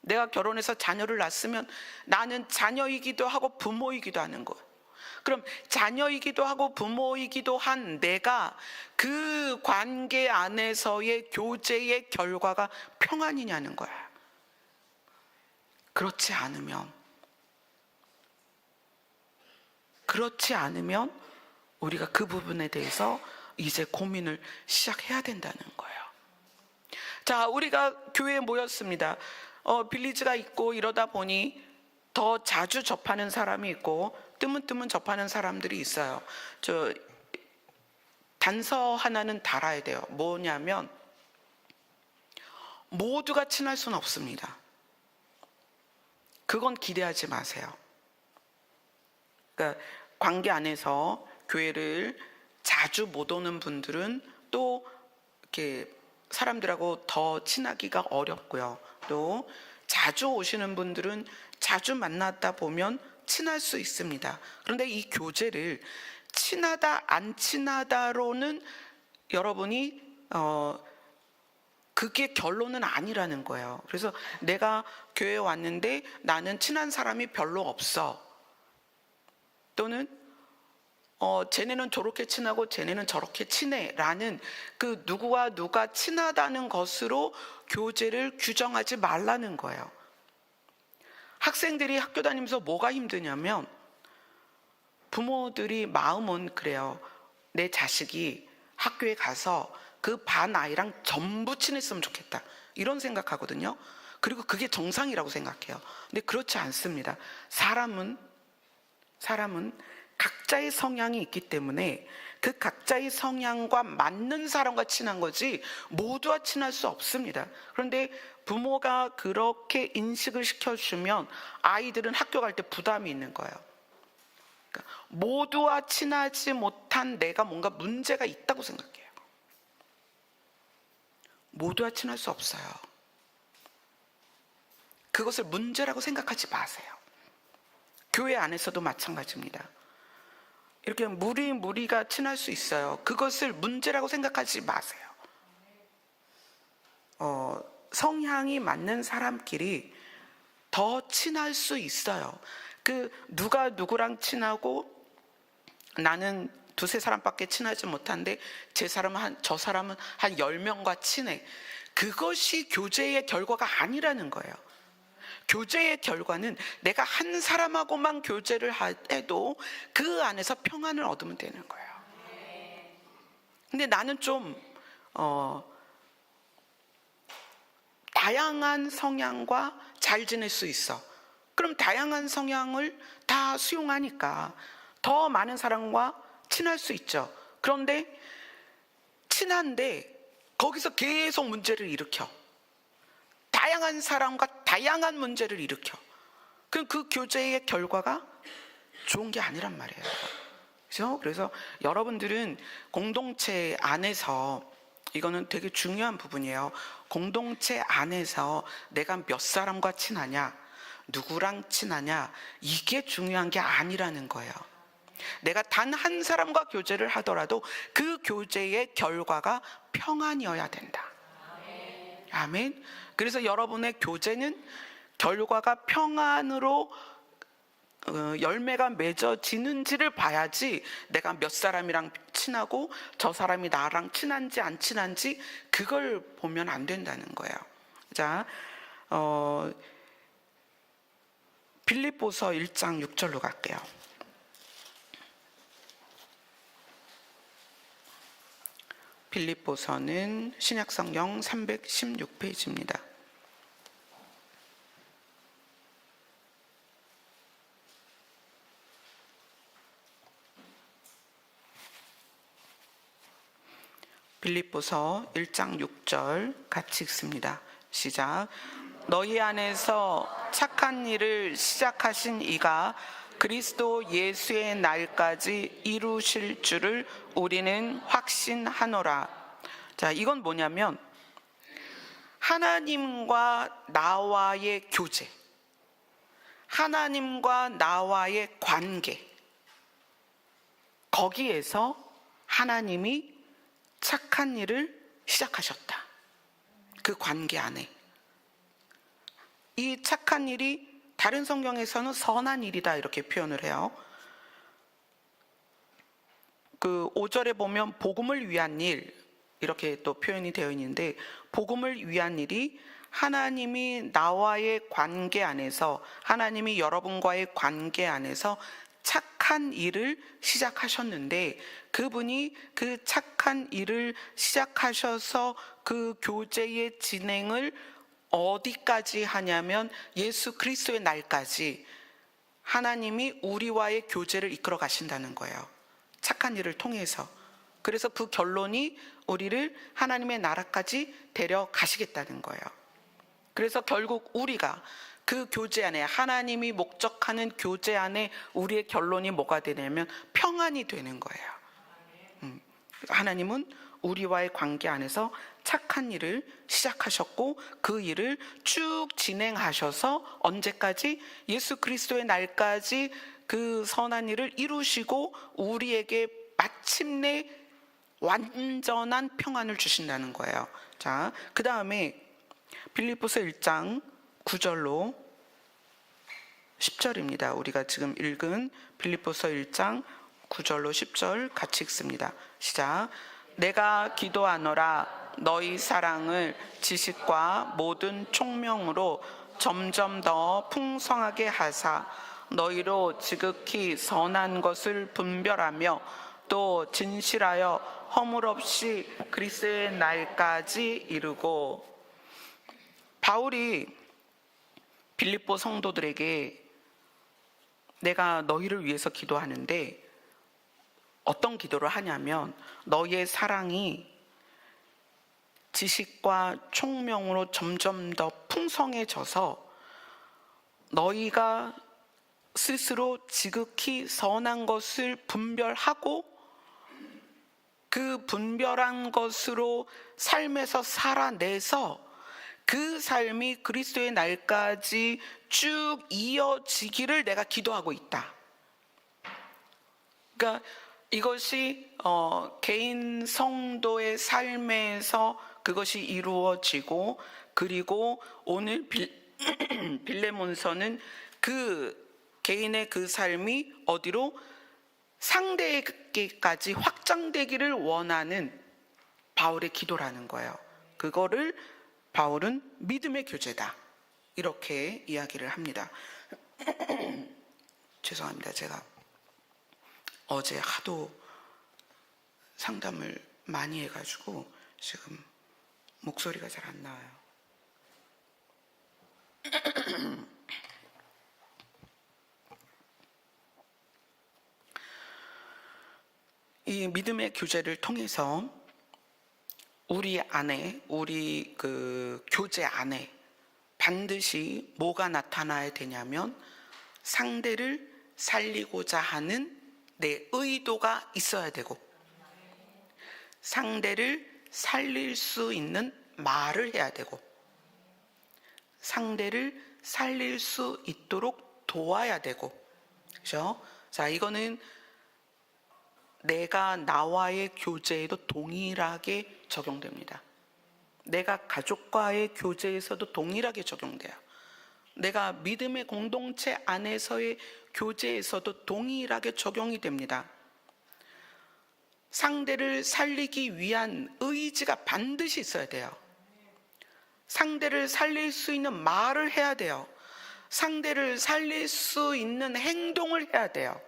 내가 결혼해서 자녀를 낳았으면 나는 자녀이기도 하고 부모이기도 하는 거예요. 그럼 자녀이기도 하고 부모이기도 한 내가 그 관계 안에서의 교제의 결과가 평안이냐는 거야. 그렇지 않으면 우리가 그 부분에 대해서 이제 고민을 시작해야 된다는 거예요. 자, 우리가 교회에 모였습니다. 빌리지가 있고 이러다 보니 더 자주 접하는 사람이 있고 뜨문뜨문 접하는 사람들이 있어요. 저 단서 하나는 달아야 돼요. 뭐냐면 모두가 친할 수는 없습니다. 그건 기대하지 마세요. 그러니까 관계 안에서 교회를 자주 못 오는 분들은 또 이렇게 사람들하고 더 친하기가 어렵고요. 또 자주 오시는 분들은 자주 만났다 보면 친할 수 있습니다. 그런데 이 교제를 친하다 안 친하다로는 여러분이 그게 결론은 아니라는 거예요. 그래서 내가 교회에 왔는데 나는 친한 사람이 별로 없어. 또는 쟤네는 저렇게 친하고 쟤네는 저렇게 친해 라는 그 누구와 누가 친하다는 것으로 교제를 규정하지 말라는 거예요. 학생들이 학교 다니면서 뭐가 힘드냐면 부모들이 마음은 그래요. 내 자식이 학교에 가서 그 반 아이랑 전부 친했으면 좋겠다 이런 생각하거든요. 그리고 그게 정상이라고 생각해요. 근데 그렇지 않습니다. 사람은 각자의 성향이 있기 때문에 그 각자의 성향과 맞는 사람과 친한 거지 모두와 친할 수 없습니다. 그런데 부모가 그렇게 인식을 시켜주면 아이들은 학교 갈 때 부담이 있는 거예요. 그러니까 모두와 친하지 못한 내가 뭔가 문제가 있다고 생각해요. 모두와 친할 수 없어요. 그것을 문제라고 생각하지 마세요. 교회 안에서도 마찬가지입니다. 이렇게 무리가 친할 수 있어요. 그것을 문제라고 생각하지 마세요. 성향이 맞는 사람끼리 더 친할 수 있어요. 그 누가 누구랑 친하고 나는 두세 사람밖에 친하지 못한데 저 사람은 한 10명과 친해. 그것이 교제의 결과가 아니라는 거예요. 교제의 결과는 내가 한 사람하고만 교제를 해도 그 안에서 평안을 얻으면 되는 거예요. 근데 나는 좀 다양한 성향과 잘 지낼 수 있어. 그럼 다양한 성향을 다 수용하니까 더 많은 사람과 친할 수 있죠. 그런데 친한데 거기서 계속 문제를 일으켜. 다양한 사람과 다양한 문제를 일으켜. 그럼 그 교제의 결과가 좋은 게 아니란 말이에요. 그렇죠? 그래서 여러분들은 공동체 안에서 이거는 되게 중요한 부분이에요. 공동체 안에서 내가 몇 사람과 친하냐, 누구랑 친하냐, 이게 중요한 게 아니라는 거예요. 내가 단 한 사람과 교제를 하더라도 그 교제의 결과가 평안이어야 된다. 아멘. 그래서 여러분의 교제는 결과가 평안으로 열매가 맺어지는지를 봐야지 내가 몇 사람이랑 친하고 저 사람이 나랑 친한지 안 친한지 그걸 보면 안 된다는 거예요. 자, 빌립보서 1장 6절로 갈게요. 빌립보서는 신약성경 316페이지입니다. 빌립보서 1장 6절 같이 읽습니다. 시작. 너희 안에서 착한 일을 시작하신 이가 그리스도 예수의 날까지 이루실 줄을 우리는 확신하노라. 자, 이건 뭐냐면 하나님과 나와의 교제, 하나님과 나와의 관계, 거기에서 하나님이 착한 일을 시작하셨다. 그 관계 안에. 이 착한 일이 다른 성경에서는 선한 일이다 이렇게 표현을 해요. 그 5절에 보면 복음을 위한 일 이렇게 또 표현이 되어 있는데, 복음을 위한 일이 하나님이 나와의 관계 안에서, 하나님이 여러분과의 관계 안에서 착한 일을 시작하셨는데, 그분이 그 착한 일을 시작하셔서 그 교제의 진행을 어디까지 하냐면 예수 그리스도의 날까지 하나님이 우리와의 교제를 이끌어 가신다는 거예요. 착한 일을 통해서. 그래서 그 결론이 우리를 하나님의 나라까지 데려가시겠다는 거예요. 그래서 결국 우리가 그 교제 안에, 하나님이 목적하는 교제 안에 우리의 결론이 뭐가 되냐면 평안이 되는 거예요. 하나님은 우리와의 관계 안에서 착한 일을 시작하셨고 그 일을 쭉 진행하셔서 언제까지? 예수 그리스도의 날까지 그 선한 일을 이루시고 우리에게 마침내 완전한 평안을 주신다는 거예요. 자, 그 다음에 빌립보서 1장 9절로 10절입니다. 우리가 지금 읽은 빌립보서 1장 9절로 10절 같이 읽습니다. 시작. 내가 기도하노라 너희 사랑을 지식과 모든 총명으로 점점 더 풍성하게 하사 너희로 지극히 선한 것을 분별하며 또 진실하여 허물 없이 그리스도의 날까지 이루고. 바울이 빌립보 성도들에게 내가 너희를 위해서 기도하는데 어떤 기도를 하냐면 너희의 사랑이 지식과 총명으로 점점 더 풍성해져서 너희가 스스로 지극히 선한 것을 분별하고 그 분별한 것으로 삶에서 살아내서 그 삶이 그리스도의 날까지 쭉 이어지기를 내가 기도하고 있다. 그러니까 이것이 개인 성도의 삶에서 그것이 이루어지고, 그리고 오늘 빌레몬서는 그 개인의 그 삶이 어디로 상대에게까지 확장되기를 원하는 바울의 기도라는 거예요. 그거를 바울은 믿음의 교제다 이렇게 이야기를 합니다. 죄송합니다. 제가 어제 하도 상담을 많이 해가지고 지금 목소리가 잘 안 나와요. 이 믿음의 교제를 통해서 우리 안에, 우리 그 교제 안에 반드시 뭐가 나타나야 되냐면 상대를 살리고자 하는 내 의도가 있어야 되고, 상대를 살릴 수 있는 말을 해야 되고, 상대를 살릴 수 있도록 도와야 되고, 그렇죠? 자, 이거는 내가 나와의 교제에도 동일하게 적용됩니다. 내가 가족과의 교제에서도 동일하게 적용돼요. 내가 믿음의 공동체 안에서의 교제에서도 동일하게 적용이 됩니다. 상대를 살리기 위한 의지가 반드시 있어야 돼요. 상대를 살릴 수 있는 말을 해야 돼요. 상대를 살릴 수 있는 행동을 해야 돼요.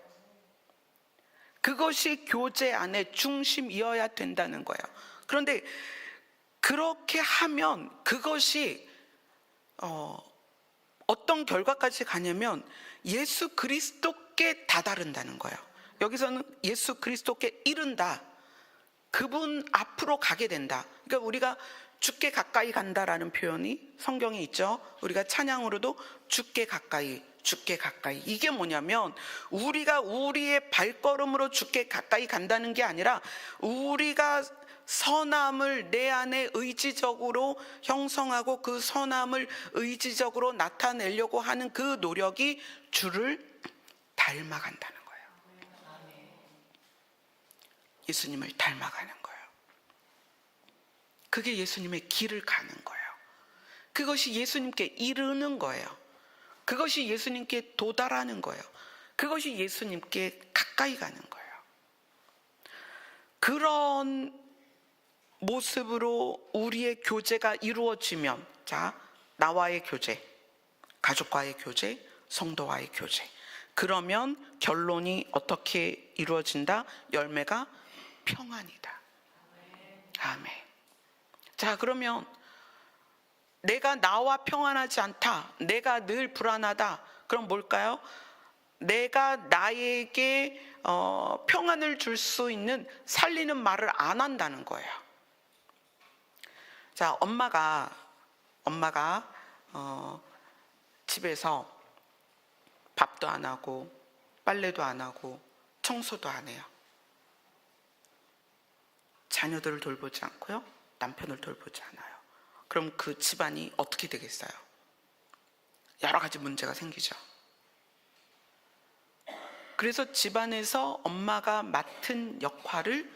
그것이 교제 안의 중심이어야 된다는 거예요. 그런데 그렇게 하면 그것이 어떤 결과까지 가냐면 예수 그리스도께 다다른다는 거예요. 여기서는 예수 그리스도께 이른다. 그분 앞으로 가게 된다. 그러니까 우리가 주께 가까이 간다라는 표현이 성경에 있죠. 우리가 찬양으로도 주께 가까이, 주께 가까이. 이게 뭐냐면 우리가 우리의 발걸음으로 주께 가까이 간다는 게 아니라 우리가 선함을 내 안에 의지적으로 형성하고 그 선함을 의지적으로 나타내려고 하는 그 노력이 주를 닮아간다는 거예요. 예수님을 닮아가는 거예요. 그게 예수님의 길을 가는 거예요. 그것이 예수님께 이르는 거예요. 그것이 예수님께 도달하는 거예요. 그것이 예수님께 가까이 가는 거예요. 그런 모습으로 우리의 교제가 이루어지면, 자, 나와의 교제, 가족과의 교제, 성도와의 교제. 그러면 결론이 어떻게 이루어진다? 열매가 평안이다. 아멘. 자, 그러면 내가 나와 평안하지 않다, 내가 늘 불안하다, 그럼 뭘까요? 내가 나에게 평안을 줄 수 있는 살리는 말을 안 한다는 거예요. 자, 엄마가 집에서 밥도 안 하고 빨래도 안 하고 청소도 안 해요. 자녀들을 돌보지 않고요, 남편을 돌보지 않아요. 그럼 그 집안이 어떻게 되겠어요? 여러 가지 문제가 생기죠. 그래서 집안에서 엄마가 맡은 역할을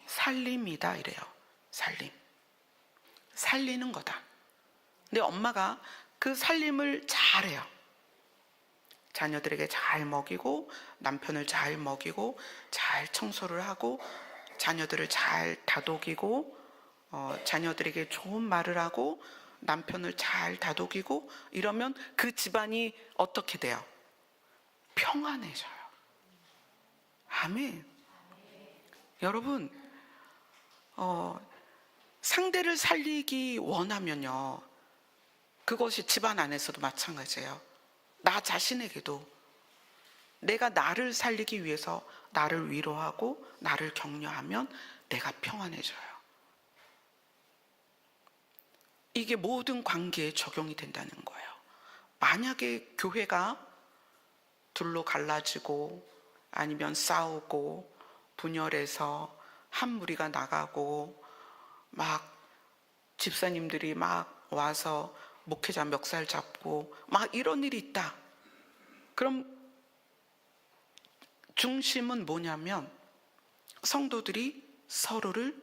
살림이다 이래요. 살리는 거다. 근데 엄마가 그 살림을 잘해요. 자녀들에게 잘 먹이고, 남편을 잘 먹이고, 잘 청소를 하고, 자녀들을 잘 다독이고, 자녀들에게 좋은 말을 하고, 남편을 잘 다독이고, 이러면 그 집안이 어떻게 돼요? 평안해져요. 아멘. 여러분, 상대를 살리기 원하면요, 그것이 집안 안에서도 마찬가지예요. 나 자신에게도 내가 나를 살리기 위해서 나를 위로하고 나를 격려하면 내가 평안해져요. 이게 모든 관계에 적용이 된다는 거예요. 만약에 교회가 둘로 갈라지고 아니면 싸우고 분열해서 한 무리가 나가고 막 집사님들이 막 와서 목회자 멱살 잡고 막 이런 일이 있다. 그럼 중심은 뭐냐면 성도들이 서로를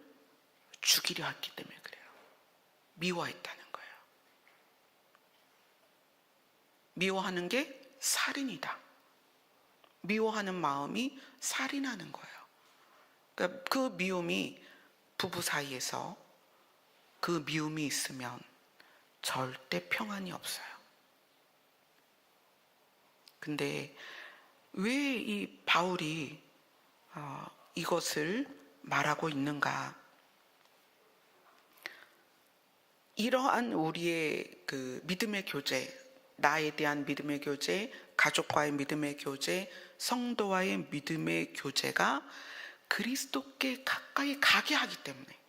죽이려 했기 때문에 그래요. 미워했다는 거예요. 미워하는 게 살인이다. 미워하는 마음이 살인하는 거예요. 그러니까 그 미움이 부부 사이에서 그 미움이 있으면 절대 평안이 없어요. 근데 왜 이 바울이 이것을 말하고 있는가? 이러한 우리의 그 믿음의 교제, 나에 대한 믿음의 교제, 가족과의 믿음의 교제, 성도와의 믿음의 교제가 그리스도께 가까이 가게 하기 때문에,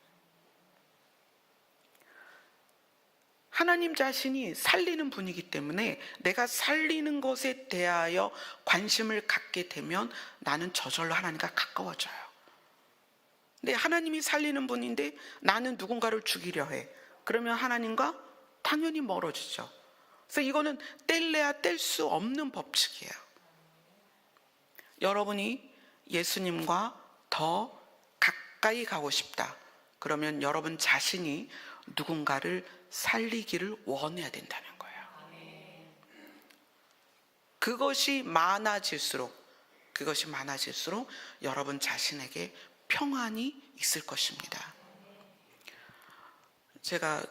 하나님 자신이 살리는 분이기 때문에 내가 살리는 것에 대하여 관심을 갖게 되면 나는 저절로 하나님과 가까워져요. 근데 하나님이 살리는 분인데 나는 누군가를 죽이려 해. 그러면 하나님과 당연히 멀어지죠. 그래서 이거는 뗄래야 뗄 수 없는 법칙이에요. 여러분이 예수님과 더 가까이 가고 싶다. 그러면 여러분 자신이 누군가를 살리기를 원해야 된다는 거예요. 그것이 많아질수록 여러분 자신에게 평안이 있을 것입니다. 제가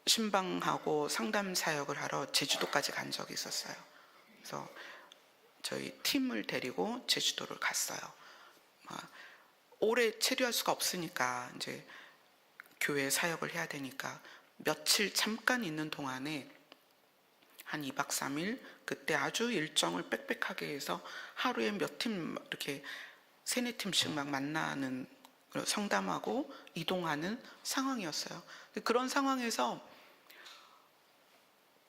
신방하고 상담 사역을 하러 제주도까지 간 적이 있었어요. 그래서 저희 팀을 데리고 제주도를 갔어요. 오래 체류할 수가 없으니까 이제 교회 사역을 해야 되니까 며칠 잠깐 있는 동안에 한 2박 3일 그때 아주 일정을 빽빽하게 해서 하루에 몇 팀 이렇게 3-4팀씩 막 만나는 상담하고 이동하는 상황이었어요. 그런 상황에서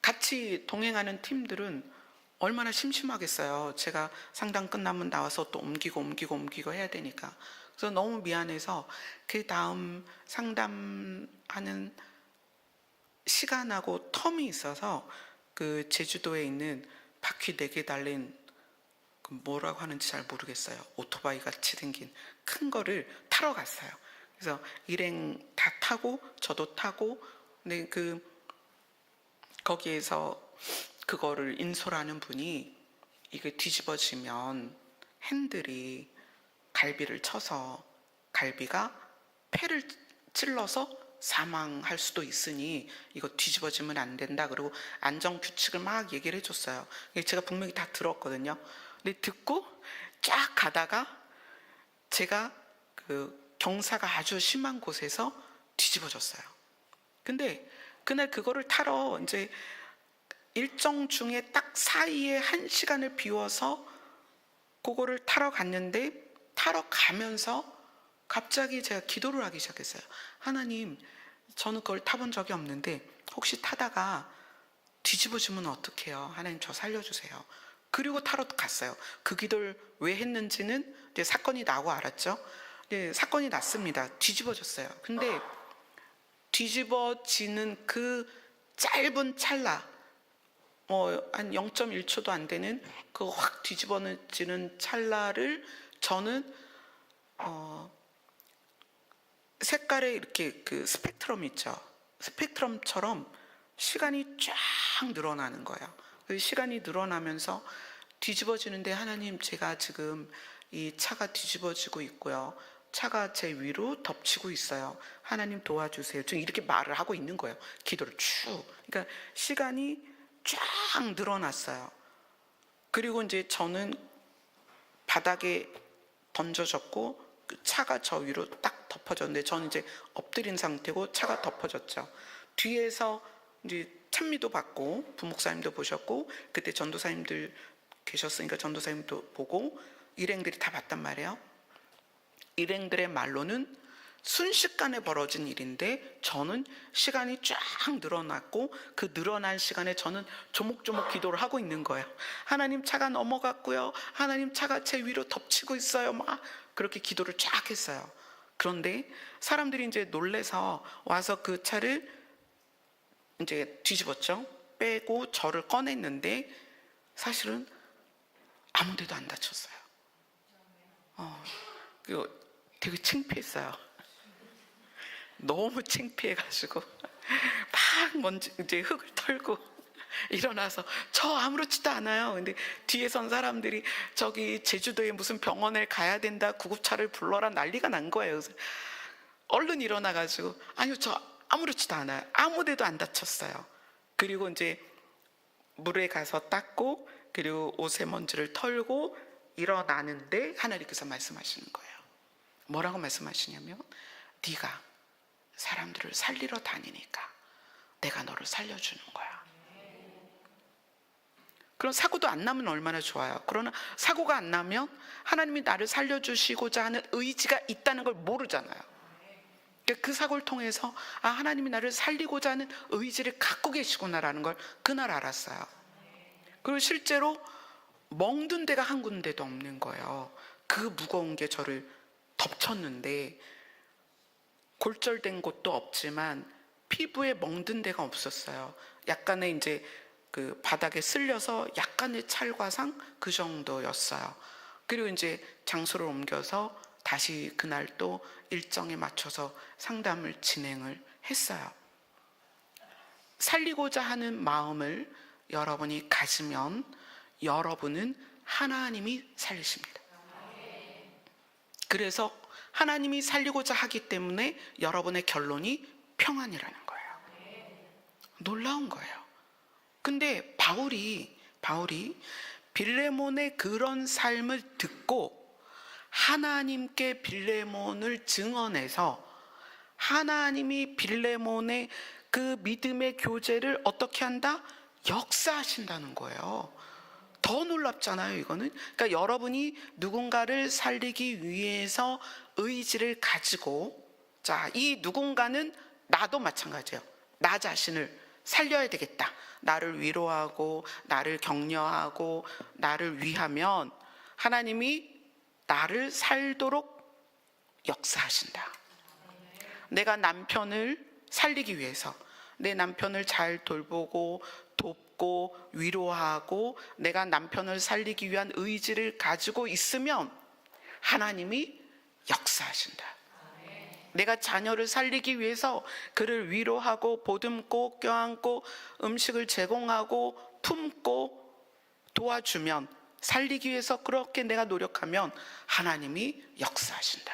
같이 동행하는 팀들은 얼마나 심심하겠어요. 제가 상담 끝나면 나와서 또 옮기고 해야 되니까. 그래서 너무 미안해서 그 다음 상담하는 시간하고 텀이 있어서 그 제주도에 있는 바퀴 4개 달린 뭐라고 하는지 잘 모르겠어요. 오토바이 같이 생긴 큰 거를 타러 갔어요. 그래서 일행 다 타고 저도 타고, 근데 거기에서 그거를 인솔하는 분이 이게 뒤집어지면 핸들이 갈비를 쳐서 갈비가 폐를 찔러서 사망할 수도 있으니 이거 뒤집어지면 안 된다. 그리고 안전 규칙을 막 얘기를 해줬어요. 제가 분명히 다 들었거든요. 근데 듣고 쫙 가다가 제가 그 경사가 아주 심한 곳에서 뒤집어졌어요. 근데 그날 그거를 타러 이제 일정 중에 딱 사이에 1시간을 비워서 그거를 타러 갔는데, 타러 가면서 갑자기 제가 기도를 하기 시작했어요. 하나님, 저는 그걸 타본 적이 없는데 혹시 타다가 뒤집어지면 어떡해요? 하나님, 저 살려주세요. 그리고 타러 갔어요. 그 기도를 왜 했는지는 이제 사건이 나고 알았죠. 네, 사건이 났습니다. 뒤집어졌어요. 근데 뒤집어지는 그 짧은 찰나, 한 0.1초도 안 되는 그 확 뒤집어지는 찰나를 저는 색깔의 이렇게 그 스펙트럼 있죠. 스펙트럼처럼 시간이 쫙 늘어나는 거예요. 그 시간이 늘어나면서 뒤집어지는데, 하나님, 제가 지금 이 차가 뒤집어지고 있고요. 차가 제 위로 덮치고 있어요. 하나님 도와주세요. 지금 이렇게 말을 하고 있는 거예요. 기도를 쭉. 그러니까 시간이 쫙 늘어났어요. 그리고 이제 저는 바닥에 던져졌고 그 차가 저 위로 딱 덮어졌는데, 저는 이제 엎드린 상태고 차가 덮어졌죠. 뒤에서 이제 찬미도 받고 부목사님도 보셨고, 그때 전도사님들 계셨으니까 전도사님도 보고 일행들이 다 봤단 말이에요. 일행들의 말로는 순식간에 벌어진 일인데 저는 시간이 쫙 늘어났고, 그 늘어난 시간에 저는 조목조목 기도를 하고 있는 거예요. 하나님, 차가 넘어갔고요. 하나님, 차가 제 위로 덮치고 있어요. 막 그렇게 기도를 쫙 했어요. 그런데 사람들이 이제 놀래서 와서 그 차를 이제 뒤집었죠. 빼고 저를 꺼냈는데 사실은 아무 데도 안 다쳤어요. 되게 창피했어요. 너무 창피해가지고 막 먼지 이제 흙을 털고 일어나서 저 아무렇지도 않아요. 근데 뒤에 선 사람들이 저기 제주도에 무슨 병원에 가야 된다, 구급차를 불러라, 난리가 난 거예요. 그래서 얼른 일어나가지고 아니요, 저 아무렇지도 않아요. 아무 데도 안 다쳤어요. 그리고 이제 물에 가서 닦고 그리고 옷에 먼지를 털고 일어나는데 하나님께서 말씀하시는 거예요. 뭐라고 말씀하시냐면, 네가 사람들을 살리러 다니니까 내가 너를 살려주는 거야. 그런 사고도 안 나면 얼마나 좋아요. 그러나 사고가 안 나면 하나님이 나를 살려주시고자 하는 의지가 있다는 걸 모르잖아요. 그 사고를 통해서 하나님이 나를 살리고자 하는 의지를 갖고 계시구나라는 걸 그날 알았어요. 그리고 실제로 멍든 데가 한 군데도 없는 거예요. 그 무거운 게 저를 덮쳤는데 골절된 곳도 없지만 피부에 멍든 데가 없었어요. 약간의 이제 그 바닥에 쓸려서 약간의 찰과상, 그 정도였어요. 그리고 이제 장소를 옮겨서 다시 그날 또 일정에 맞춰서 상담을 진행을 했어요. 살리고자 하는 마음을 여러분이 가지면 여러분은 하나님이 살리십니다. 그래서 하나님이 살리고자 하기 때문에 여러분의 결론이 평안이라는 거예요. 놀라운 거예요. 근데 바울이 빌레몬의 그런 삶을 듣고 하나님께 빌레몬을 증언해서 하나님이 빌레몬의 그 믿음의 교제를 어떻게 한다? 역사하신다는 거예요. 더 놀랍잖아요, 이거는. 그러니까 여러분이 누군가를 살리기 위해서 의지를 가지고, 자, 이 누군가는 나도 마찬가지예요. 나 자신을 살려야 되겠다. 나를 위로하고 나를 격려하고 나를 위하면 하나님이 나를 살도록 역사하신다. 내가 남편을 살리기 위해서, 내 남편을 잘 돌보고 돕고 위로하고 내가 남편을 살리기 위한 의지를 가지고 있으면 하나님이 역사하신다. 내가 자녀를 살리기 위해서 그를 위로하고 보듬고 껴안고 음식을 제공하고 품고 도와주면, 살리기 위해서 그렇게 내가 노력하면 하나님이 역사하신다.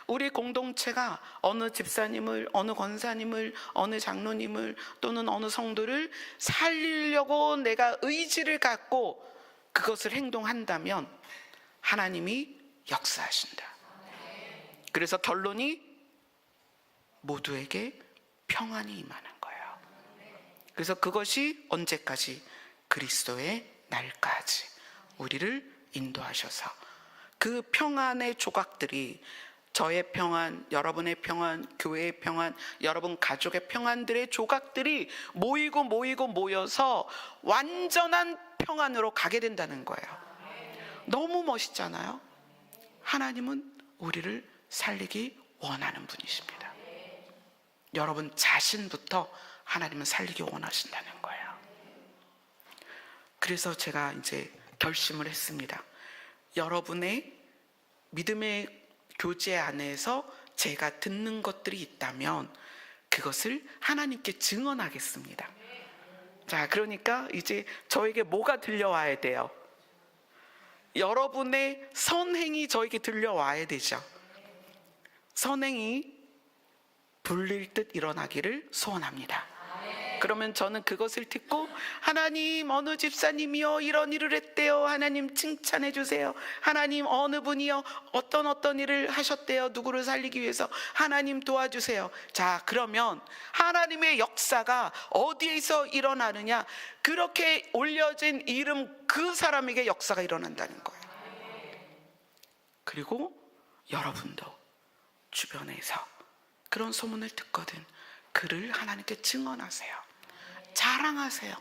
우리 공동체가 어느 집사님을, 어느 권사님을, 어느 장로님을 또는 어느 성도를 살리려고 내가 의지를 갖고 그것을 행동한다면 하나님이 역사하신다. 그래서 결론이 모두에게 평안이 임하는 거예요. 그래서 그것이 언제까지? 그리스도의 날까지 우리를 인도하셔서 그 평안의 조각들이, 저의 평안, 여러분의 평안, 교회의 평안, 여러분 가족의 평안들의 조각들이 모여서 완전한 평안으로 가게 된다는 거예요. 너무 멋있잖아요. 하나님은 우리를 살리기 원하는 분이십니다. 여러분 자신부터 하나님은 살리기 원하신다는 거예요. 그래서 제가 이제 결심을 했습니다. 여러분의 믿음의 교제 안에서 제가 듣는 것들이 있다면 그것을 하나님께 증언하겠습니다. 자, 그러니까 이제 저에게 뭐가 들려와야 돼요? 여러분의 선행이 저에게 들려와야 되죠. 선행이 불릴 듯 일어나기를 소원합니다. 그러면 저는 그것을 듣고, 하나님 어느 집사님이요 이런 일을 했대요, 하나님 칭찬해 주세요. 하나님 어느 분이요 어떤 일을 하셨대요, 누구를 살리기 위해서 하나님 도와주세요. 자, 그러면 하나님의 역사가 어디에서 일어나느냐? 그렇게 올려진 이름 그 사람에게 역사가 일어난다는 거예요. 그리고 여러분도 주변에서 그런 소문을 듣거든 그를 하나님께 증언하세요. 자랑하세요.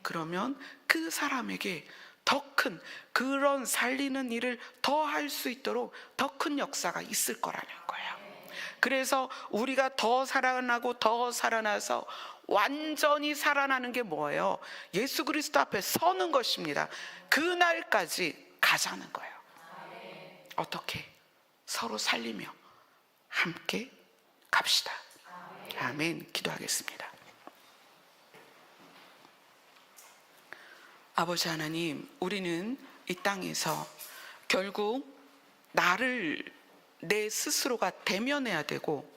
그러면 그 사람에게 더 큰, 그런 살리는 일을 더 할 수 있도록 더 큰 역사가 있을 거라는 거예요. 그래서 우리가 더 살아나고 더 살아나서 완전히 살아나는 게 뭐예요? 예수 그리스도 앞에 서는 것입니다. 그날까지 가자는 거예요. 어떻게? 서로 살리며 함께 갑시다. 아멘. 기도하겠습니다. 아버지 하나님, 우리는 이 땅에서 결국 나를, 내 스스로가 대면해야 되고,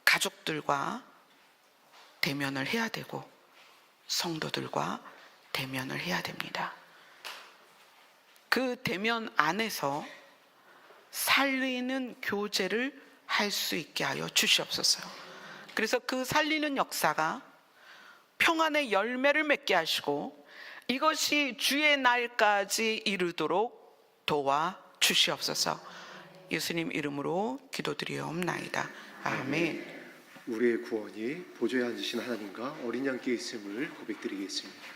가족들과 대면을 해야 되고, 성도들과 대면을 해야 됩니다. 그 대면 안에서 살리는 교제를 할 수 있게 하여 주시옵소서. 그래서 그 살리는 역사가 평안의 열매를 맺게 하시고 이것이 주의 날까지 이르도록 도와 주시옵소서. 예수님 이름으로 기도드리옵나이다. 아멘. 우리의 구원이 보좌에 앉으신 하나님과 어린 양께 있음을 고백드리겠습니다.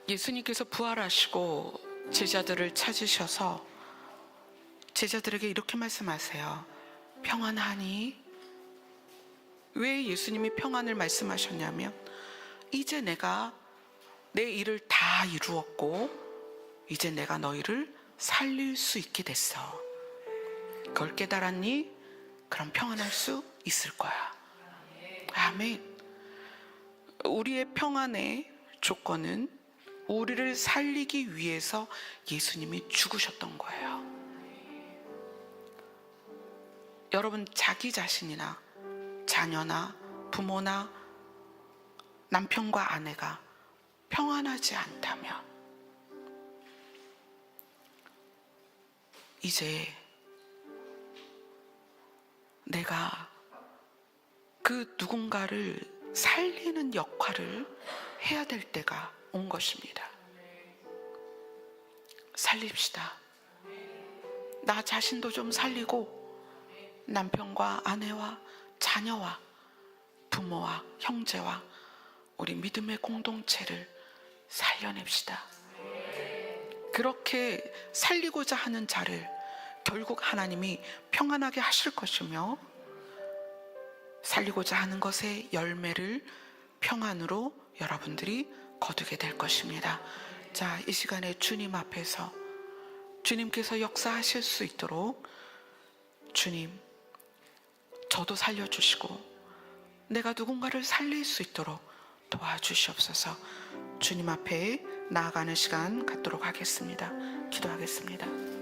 예수님께서 부활하시고 제자들을 찾으셔서 제자들에게 이렇게 말씀하세요. 평안하니? 왜 예수님이 평안을 말씀하셨냐면 이제 내가 내 일을 다 이루었고 이제 내가 너희를 살릴 수 있게 됐어. 그걸 깨달았니? 그럼 평안할 수 있을 거야. 아멘. 우리의 평안의 조건은 우리를 살리기 위해서 예수님이 죽으셨던 거예요. 여러분, 자기 자신이나 자녀나 부모나 남편과 아내가 평안하지 않다면 이제 내가 그 누군가를 살리는 역할을 해야 될 때가 온 것입니다. 살립시다. 나 자신도 좀 살리고 남편과 아내와 자녀와 부모와 형제와 우리 믿음의 공동체를 살려냅시다. 그렇게 살리고자 하는 자를 결국 하나님이 평안하게 하실 것이며 살리고자 하는 것의 열매를 평안으로 여러분들이 거두게 될 것입니다. 자, 이 시간에 주님 앞에서 주님께서 역사하실 수 있도록 주님, 저도 살려주시고 내가 누군가를 살릴 수 있도록 도와주시옵소서. 주님 앞에 나아가는 시간 갖도록 하겠습니다. 기도하겠습니다.